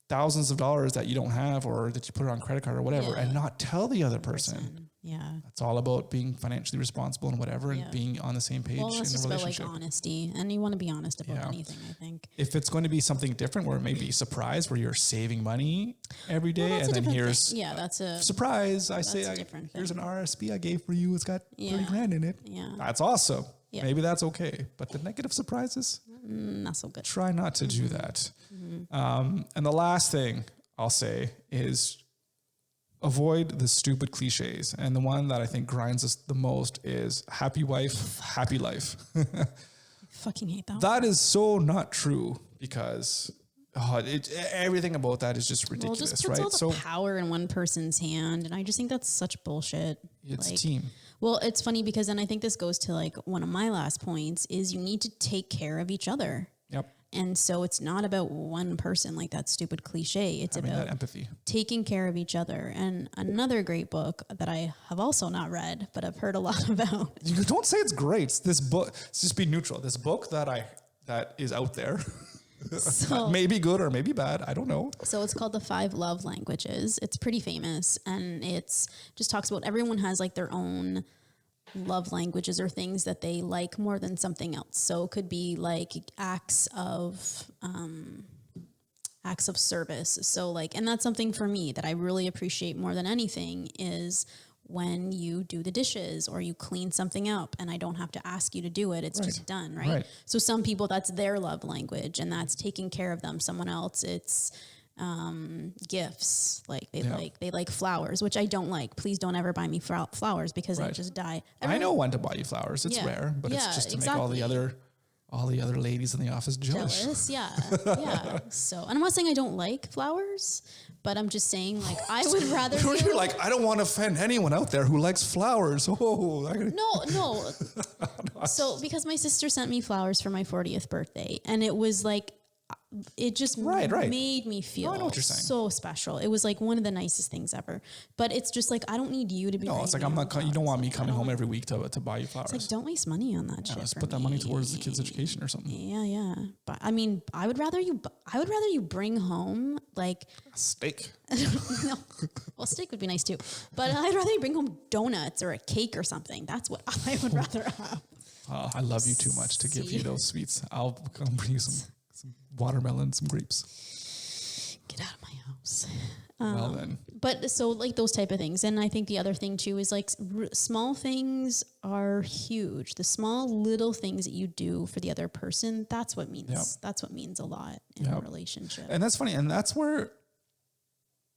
S1: thousands of dollars that you don't have or that you put it on credit card or whatever and not tell the other person.
S2: Yeah.
S1: It's all about being financially responsible and whatever and being on the same page in a relationship. Well, it's just about
S2: honesty, and you want to be honest about anything, I think.
S1: If it's going to be something different where it may be a surprise where you're saving money every day and then here's
S2: that's a
S1: surprise. Here's an RSP I gave for you. It's got 30 grand in it.
S2: Yeah.
S1: That's awesome. Yeah. Maybe that's okay. But the negative surprises,
S2: not so good.
S1: Try not to do that. And the last thing I'll say is avoid the stupid cliches. And the one that I think grinds us the most is happy wife, happy life.
S2: I fucking hate that.
S1: That is so not true because everything about that is just ridiculous,
S2: just puts
S1: right?
S2: All the power in one person's hand. And I just think that's such bullshit.
S1: It's team.
S2: Well, it's funny because then I think this goes to one of my last points is you need to take care of each other.
S1: Yep.
S2: And so it's not about one person like that stupid cliche. It's about
S1: that empathy, taking
S2: care of each other. And another great book that I have also not read, but I've heard a lot about.
S1: You don't say it's great. This book, let's just be neutral. This book that is out there
S2: So
S1: maybe good or maybe bad. I don't know.
S2: So it's called the 5 Love Languages. It's pretty famous, and it's just talks about everyone has like their own love languages or things that they like more than something else. So it could be like acts of service. So like, and that's something for me that I really appreciate more than anything is when you do the dishes or you clean something up and I don't have to ask you to do it. It's just done. Right? So some people, that's their love language and that's taking care of them. Someone else, it's gifts. Like they like flowers, which I don't like. Please don't ever buy me flowers because they just die.
S1: I know when to buy you flowers. It's rare, but it's just to make all the other ladies in the office jealous.
S2: Yeah. So, and I'm not saying I don't like flowers, but I'm just saying, like, I would rather.
S1: You're like, I don't want to offend anyone out there who likes flowers.
S2: No. So, because my sister sent me flowers for my 40th birthday, and it was like, it just made me feel so special. It was like one of the nicest things ever. But it's just like, I don't need you to be.
S1: No, it's like, I'm not. You don't want me coming home every week to buy you flowers.
S2: It's like, don't waste money on that shit.
S1: Let's put that money towards the kids' education or something.
S2: Yeah. But I mean, I would rather you bring home like
S1: a steak.
S2: No, well, steak would be nice too. But I'd rather you bring home donuts or a cake or something. That's what I would rather have.
S1: I love you too much to give you those sweets. I'll come bring you some watermelon, some grapes.
S2: Get out of my house.
S1: Well then.
S2: But so like those type of things. And I think the other thing too is like small things are huge. The small little things that you do for the other person, that's what means a lot in a relationship.
S1: And that's funny. And that's where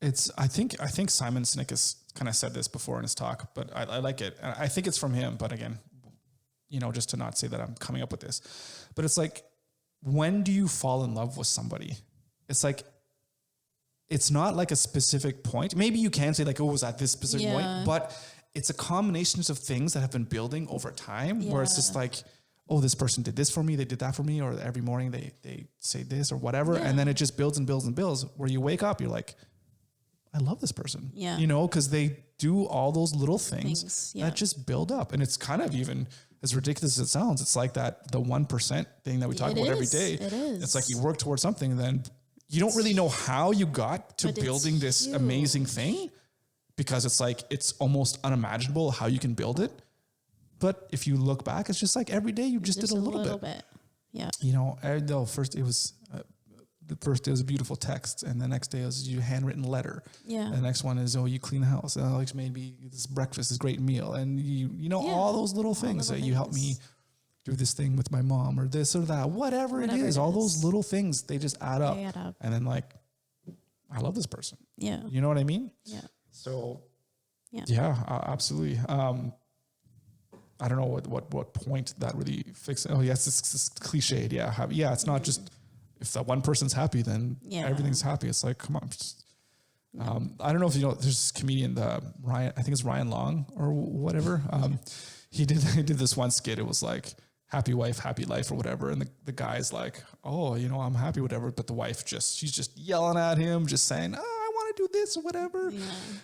S1: I think Simon Sinek has kind of said this before in his talk, but I like it. And I think it's from him, but again, just to not say that I'm coming up with this, but it's like, when do you fall in love with somebody? It's like, it's not like a specific point. Maybe you can say like, oh, it was at this specific point, but it's a combination of things that have been building over time where it's just like, oh, this person did this for me. They did that for me. Or every morning they say this or whatever. Yeah. And then it just builds and builds and builds where you wake up, you're like, I love this person, cause they do all those little things that just build up. And it's kind of even, as ridiculous as it sounds, it's like the 1% thing that we talk about every day.
S2: It is.
S1: It's like you work towards something, then you don't really know how you got to building this amazing thing because it's like, it's almost unimaginable how you can build it. But if you look back, it's just like every day you just did a little bit.
S2: Yeah.
S1: First it was, the first day was a beautiful text, and the next day was your handwritten letter. Yeah. And the next one is, you clean the house. And Alex made me this breakfast, this great meal. And all those little things that you help me do this thing with my mom or this or that, whatever it is, all those little things, they just add up. And then like, I love this person.
S2: Yeah.
S1: You know what I mean?
S2: Yeah.
S1: So absolutely. I don't know what point that really fixes. Oh yes, it's cliched. Yeah. It's not just, if that one person's happy, then everything's happy. It's like, come on. I don't know if you know, there's this comedian, Ryan, I think it's Ryan Long or whatever. He did this one skit. It was like happy wife, happy life or whatever. And the guy's like, oh, I'm happy, whatever. But the wife she's just yelling at him, just saying, I want to do this or whatever. Yeah.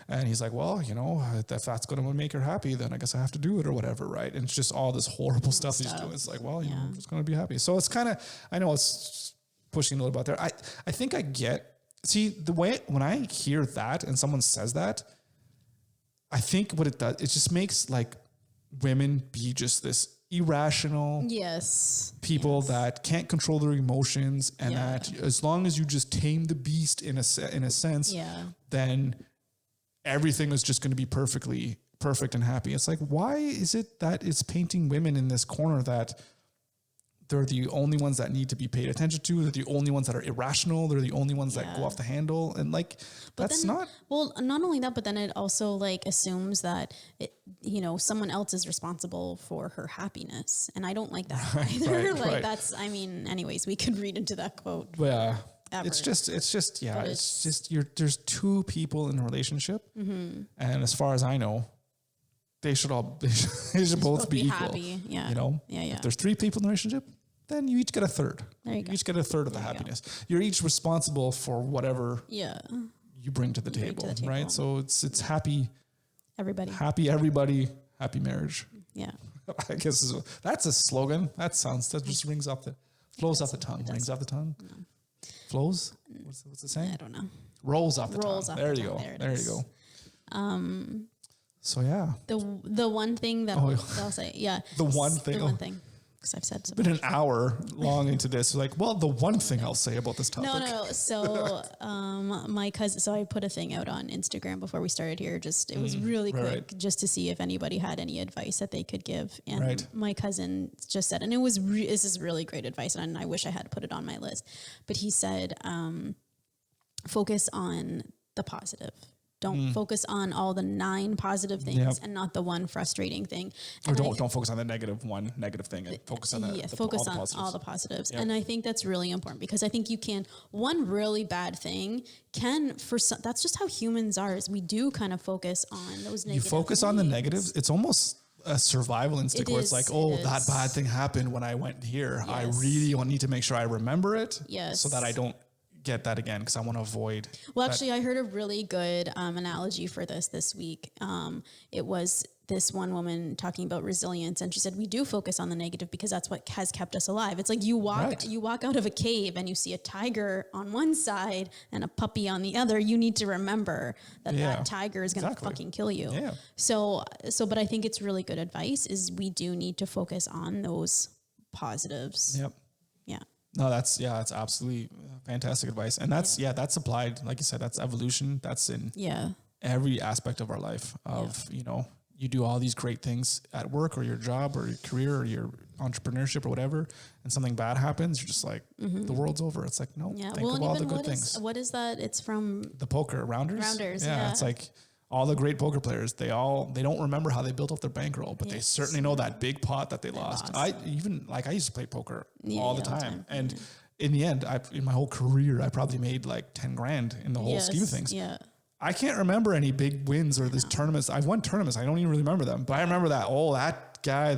S1: And he's like, well, if that's going to make her happy, then I guess I have to do it or whatever. Right. And it's just all this horrible stuff he's doing. It's like, well, I'm just going to be happy. So it's kind of, I know it's pushing a little bit there. I think I see the way when I hear that and someone says that, I think what it does, it just makes like women be just this irrational people that can't control their emotions, and that as long as you just tame the beast in a sense, then everything is just going to be perfect and happy. It's like, why is it that it's painting women in this corner that they're the only ones that need to be paid attention to? They're the only ones that are irrational. They're the only ones that go off the handle. And like, but that's not. Well,
S2: not only that, but then it also like assumes that, someone else is responsible for her happiness. And I don't like that either. That's, anyways, we could read into that quote.
S1: Yeah. It's just, there's two people in a relationship. Mm-hmm. And as far as I know, they should both be equal. Happy. Yeah. If there's 3 people in the relationship, then you each get a third. You each get a third of the happiness. You're each responsible for whatever you bring to the table, right? So it's happy.
S2: Everybody.
S1: Happy everybody. Happy marriage.
S2: Yeah.
S1: I guess that's a slogan. That just flows off the tongue. Rings off the tongue. Flows? What's it saying?
S2: I don't know.
S1: Rolls off the tongue. There you go. There you go. So yeah.
S2: The one thing that I'll say, yeah.
S1: The one thing.
S2: The one thing. Because I've said
S1: something. Been an hour long into this. Like, well, the one thing I'll say about this topic.
S2: No. So my cousin, so I put a thing out on Instagram before we started here. It was really quick just to see if anybody had any advice that they could give. And my cousin just said, and this is really great advice, and I wish I had put it on my list. But he said, focus on the positive. Don't focus on all the 9 positive things and not the one frustrating thing. And
S1: or don't focus on the negative thing and focus on
S2: all the positives. Yep. And I think that's really important because I think one really bad thing that's just how humans are, is we do kind of focus on those negative
S1: You focus on the negatives. It's almost a survival instinct where it's like, that bad thing happened when I went here. Yes. I really need to make sure I remember it so that I don't get that again, because I want to avoid.
S2: Well, actually, I heard a really good analogy for this week. It was this one woman talking about resilience, and she said we do focus on the negative because that's what has kept us alive. It's like you walk out of a cave and you see a tiger on one side and a puppy on the other. You need to remember that tiger is going to fucking kill you. Yeah. So, but I think it's really good advice. Is we do need to focus on those positives.
S1: Yep.
S2: Yeah.
S1: No, that's absolutely fantastic advice. And that's applied, like you said, that's evolution. That's in every aspect of our life you do all these great things at work or your job or your career or your entrepreneurship or whatever, and something bad happens. You're just like, the world's over. It's like, no, think of all the good things.
S2: What is that? It's from
S1: the poker Rounders.
S2: Yeah.
S1: It's like, all the great poker players, they don't remember how they built up their bankroll, but they certainly know that big pot that they lost. I used to play poker all the time. And in the end, in my whole career, I probably made like 10 grand in the whole scheme of things.
S2: Yeah.
S1: I can't remember any big wins or this tournaments. I've won tournaments. I don't even really remember them, but I remember that guy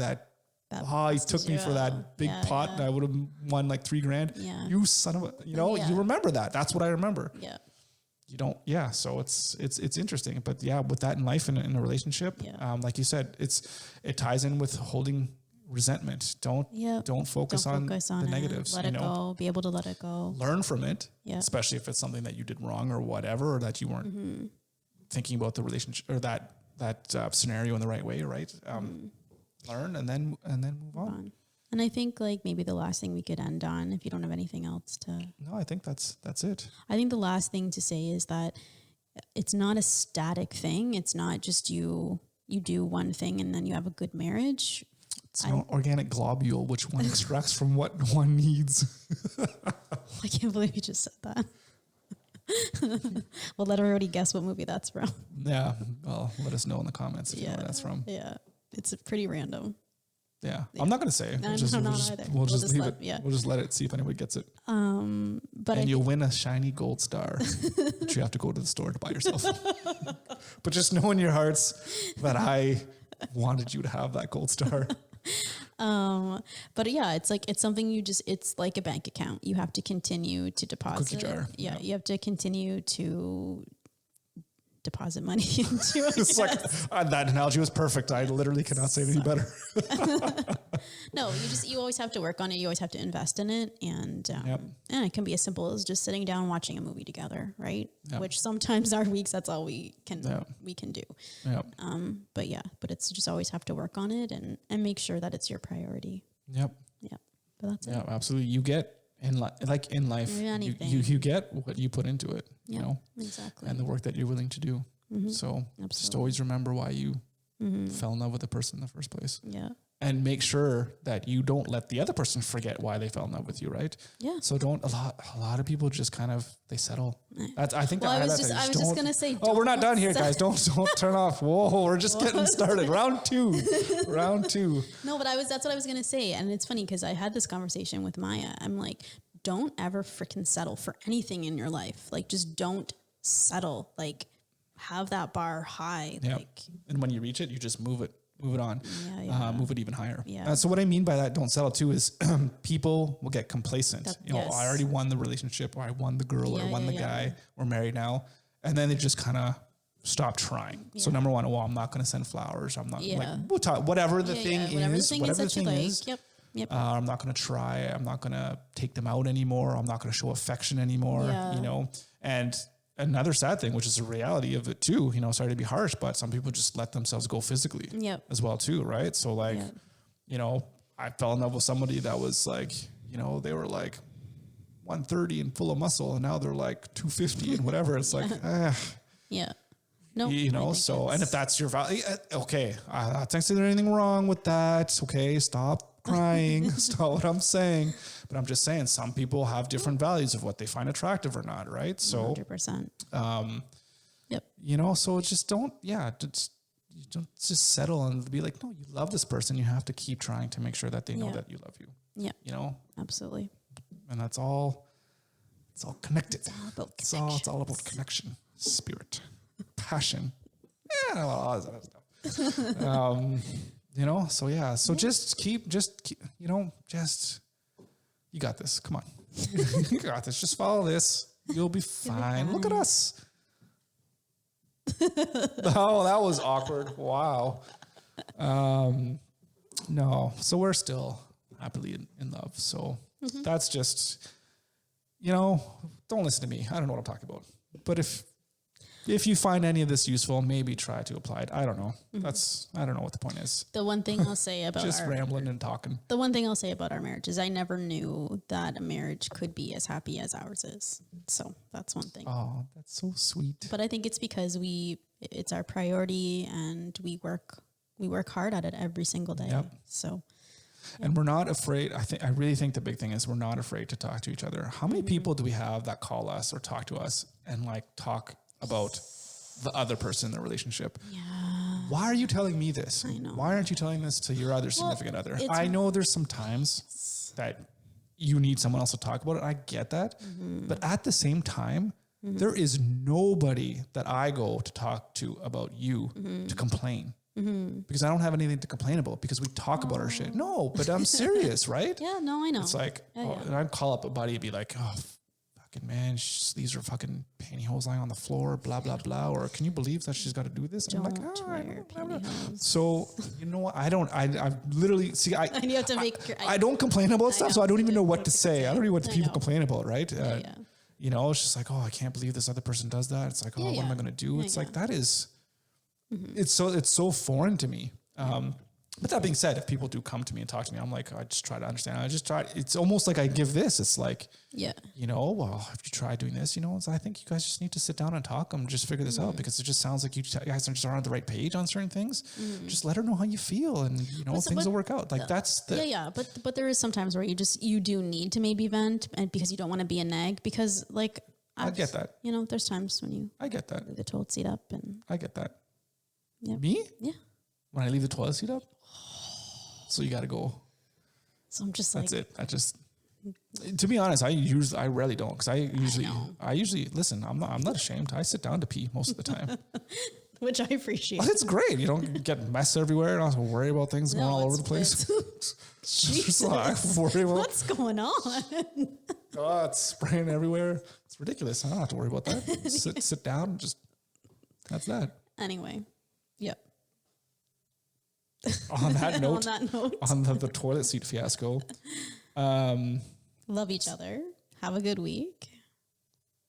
S1: he took me for that big pot and I would have won like 3 grand.
S2: Yeah.
S1: You son of a, you remember that. That's what I remember.
S2: Yeah.
S1: You don't, so it's interesting, but with that in life and in a relationship, like you said, it ties in with holding resentment. Don't focus on the negatives.
S2: Let it go. Be able to let it go.
S1: Learn from it, especially if it's something that you did wrong or whatever, or that you weren't thinking about the relationship or that scenario in the right way, right? Learn and then move on.
S2: And I think like maybe the last thing we could end on, if you don't have anything else to.
S1: No, I think that's it.
S2: I think the last thing to say is that it's not a static thing. It's not just you do one thing and then you have a good marriage.
S1: It's an organic globule, which one extracts from what one needs.
S2: I can't believe you just said that. Well, let everybody guess what movie that's from.
S1: Yeah. Well, let us know in the comments if you know where that's from.
S2: Yeah. It's pretty random.
S1: Yeah. I'm not going to say. We'll just leave it. Yeah. We'll just let it, see if anybody gets it. And you'll win a shiny gold star, which you have to go to the store to buy yourself. But just know in your hearts that I wanted you to have that gold star.
S2: But it's something it's like a bank account. You have to continue to deposit.
S1: Cookie jar.
S2: Yeah. You have to continue to deposit money into it.
S1: It's like that analogy was perfect. I literally cannot say it any better.
S2: No, you always have to work on it. You always have to invest in it, and it can be as simple as just sitting down watching a movie together, right? Yep. Which sometimes our weeks that's all we can do.
S1: Yep.
S2: But it's just always have to work on it and make sure that it's your priority.
S1: Yep.
S2: Yep. But that's it.
S1: Yeah, absolutely. You get in life, you get what you put into it. You know,
S2: exactly,
S1: and the work that you're willing to do. Mm-hmm. So just always remember why you fell in love with the person in the first place.
S2: Yeah.
S1: And make sure that you don't let the other person forget why they fell in love with you, right?
S2: Yeah.
S1: So a lot of people just kind of, they settle. That's, I think
S2: I was just going to say,
S1: we're not done here, guys. Don't turn off. Whoa, we're just getting started. Round two.
S2: No, but that's what I was going to say. And it's funny because I had this conversation with Maya. I'm like, don't ever freaking settle for anything in your life. Like, just don't settle. Like, have that bar high.
S1: Yeah. And when you reach it, you just move it on, move it even higher.
S2: Yeah.
S1: So what I mean by that, don't settle too, is people will get complacent. I already won the relationship, or I won the girl, or I won the guy. We're married now. And then they just kind of stop trying. Yeah. So number one, I'm not going to send flowers. I'm not whatever the thing is, whatever the thing is.
S2: Yep. Yep.
S1: I'm not going to try. I'm not going to take them out anymore. I'm not going to show affection anymore, you know? And another sad thing, which is the reality of it too, you know, sorry to be harsh, but some people just let themselves go physically as well too. Right. So like, you know, I fell in love with somebody that was like, you know, they were like 130 and full of muscle, and now they're like 250 and whatever. It's like,
S2: No,
S1: you know, so, and if that's your value, okay, I'm not saying there's anything wrong with that. Okay. Stop crying. That's not what I'm saying, but I'm just saying some people have different values of what they find attractive or not. Right. So
S2: 100%.
S1: You know, so just don't settle and be like, no, you love this person. You have to keep trying to make sure that they know that you love you.
S2: Yeah.
S1: You know?
S2: Absolutely.
S1: And that's all, it's all connected.
S2: It's all about connection.
S1: It's all about connection, spirit, passion. Yeah, all that stuff. You know, so yeah. So just keep, you know, you got this. Come on. You got this. Just follow this. You'll be fine. Look at us. Oh, that was awkward. Wow. No. So we're still happily in love. So that's just, you know, don't listen to me. I don't know what I'm talking about. But if you find any of this useful, maybe try to apply it. I don't know. I don't know what the point is.
S2: The one thing I'll say about
S1: just rambling and talking.
S2: The one thing I'll say about our marriage is I never knew that a marriage could be as happy as ours is. So that's one thing.
S1: Oh, that's so sweet.
S2: But I think it's because it's our priority and we work hard at it every single day.
S1: Yep.
S2: So.
S1: And we're not afraid. I really think the big thing is we're not afraid to talk to each other. How many people do we have that call us or talk to us and like talk about the other person in the relationship?
S2: Yeah.
S1: Why are you telling me this?
S2: I know.
S1: Why aren't you telling this to your other significant other? I know there's some times that you need someone else to talk about it. I get that. But at the same time, there is nobody that I go to talk to about you to complain. Because I don't have anything to complain about because we talk about our shit. No, but I'm serious, right?
S2: Yeah, no, I know.
S1: It's like, and I'd call up a buddy and be like, oh, fucking man, these are fucking pantyhose lying on the floor, blah, blah, blah. Or can you believe that she's got to do this? And I'm like, so, you know what? I literally, see,
S2: and you have to make
S1: I don't complain about stuff, so I don't even know what to say. I don't even know what people complain about, right? You know, it's just like, oh, I can't believe this other person does that. It's like, oh, what am I going to do? It's like, that is... It's so foreign to me. But that being said, if people do come to me and talk to me, I'm like, I just try to understand. It's almost like I give this. It's like, you know, well, have you tried doing this? You know, I think you guys just need to sit down and talk and just figure this out because it just sounds like you guys are just on the right page on certain things. Just let her know how you feel and, you know, things will work out. Like that's the...
S2: But there is sometimes where you do need to maybe vent and because you don't want to be a nag because like...
S1: I get that.
S2: You know, there's times when
S1: I get that.
S2: leave the toilet seat up and...
S1: I get that.
S2: Yep.
S1: Me?
S2: Yeah.
S1: When I leave the toilet seat up? So you got to go.
S2: So I'm just like...
S1: That's it. To be honest, I rarely don't because I usually listen. I'm not ashamed. I sit down to pee most of the time.
S2: Which I appreciate.
S1: Well, it's great. You don't get mess everywhere. You don't have to worry about things going all over the place.
S2: Jesus. What's going on?
S1: Oh, it's spraying everywhere. It's ridiculous. I don't have to worry about that. Sit down and just... That's that.
S2: Anyway, yep.
S1: On that note, on the toilet seat fiasco.
S2: Love each other. Have a good week.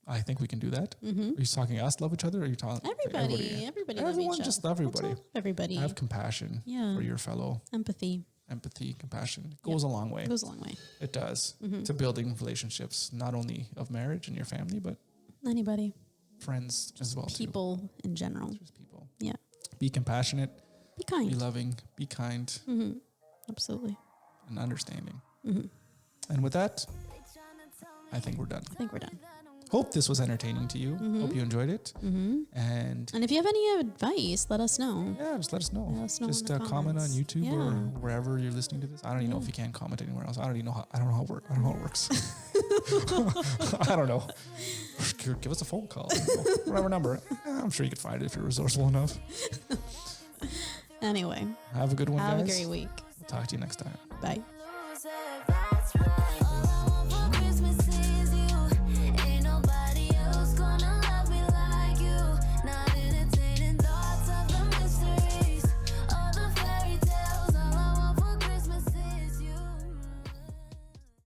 S1: I think we can do that. Are you talking us love each other? Or are you talking
S2: everybody?
S1: Everyone just love everybody.
S2: Everybody.
S1: Have compassion for your fellow.
S2: Empathy, compassion.
S1: It goes a long way.
S2: It goes a long way.
S1: It does. To building relationships, not only of marriage and your family, but
S2: anybody.
S1: Friends as well.
S2: People in general.
S1: Just people.
S2: Yeah.
S1: Be compassionate.
S2: Be kind.
S1: Be loving. Be kind.
S2: Absolutely.
S1: And understanding. And with that, I think we're done. Hope this was entertaining to you. Hope you enjoyed it. And
S2: if you have any advice, let us know.
S1: Yeah, just let us know. Just comment on YouTube or wherever you're listening to this. I don't even know if you can comment anywhere else. I don't know how it works. I don't know. Give us a phone call. Whatever number. I'm sure you could find it if you're resourceful enough.
S2: Anyway.
S1: Have a good one, guys.
S2: Have a great week.
S1: Talk to you next time.
S2: Bye.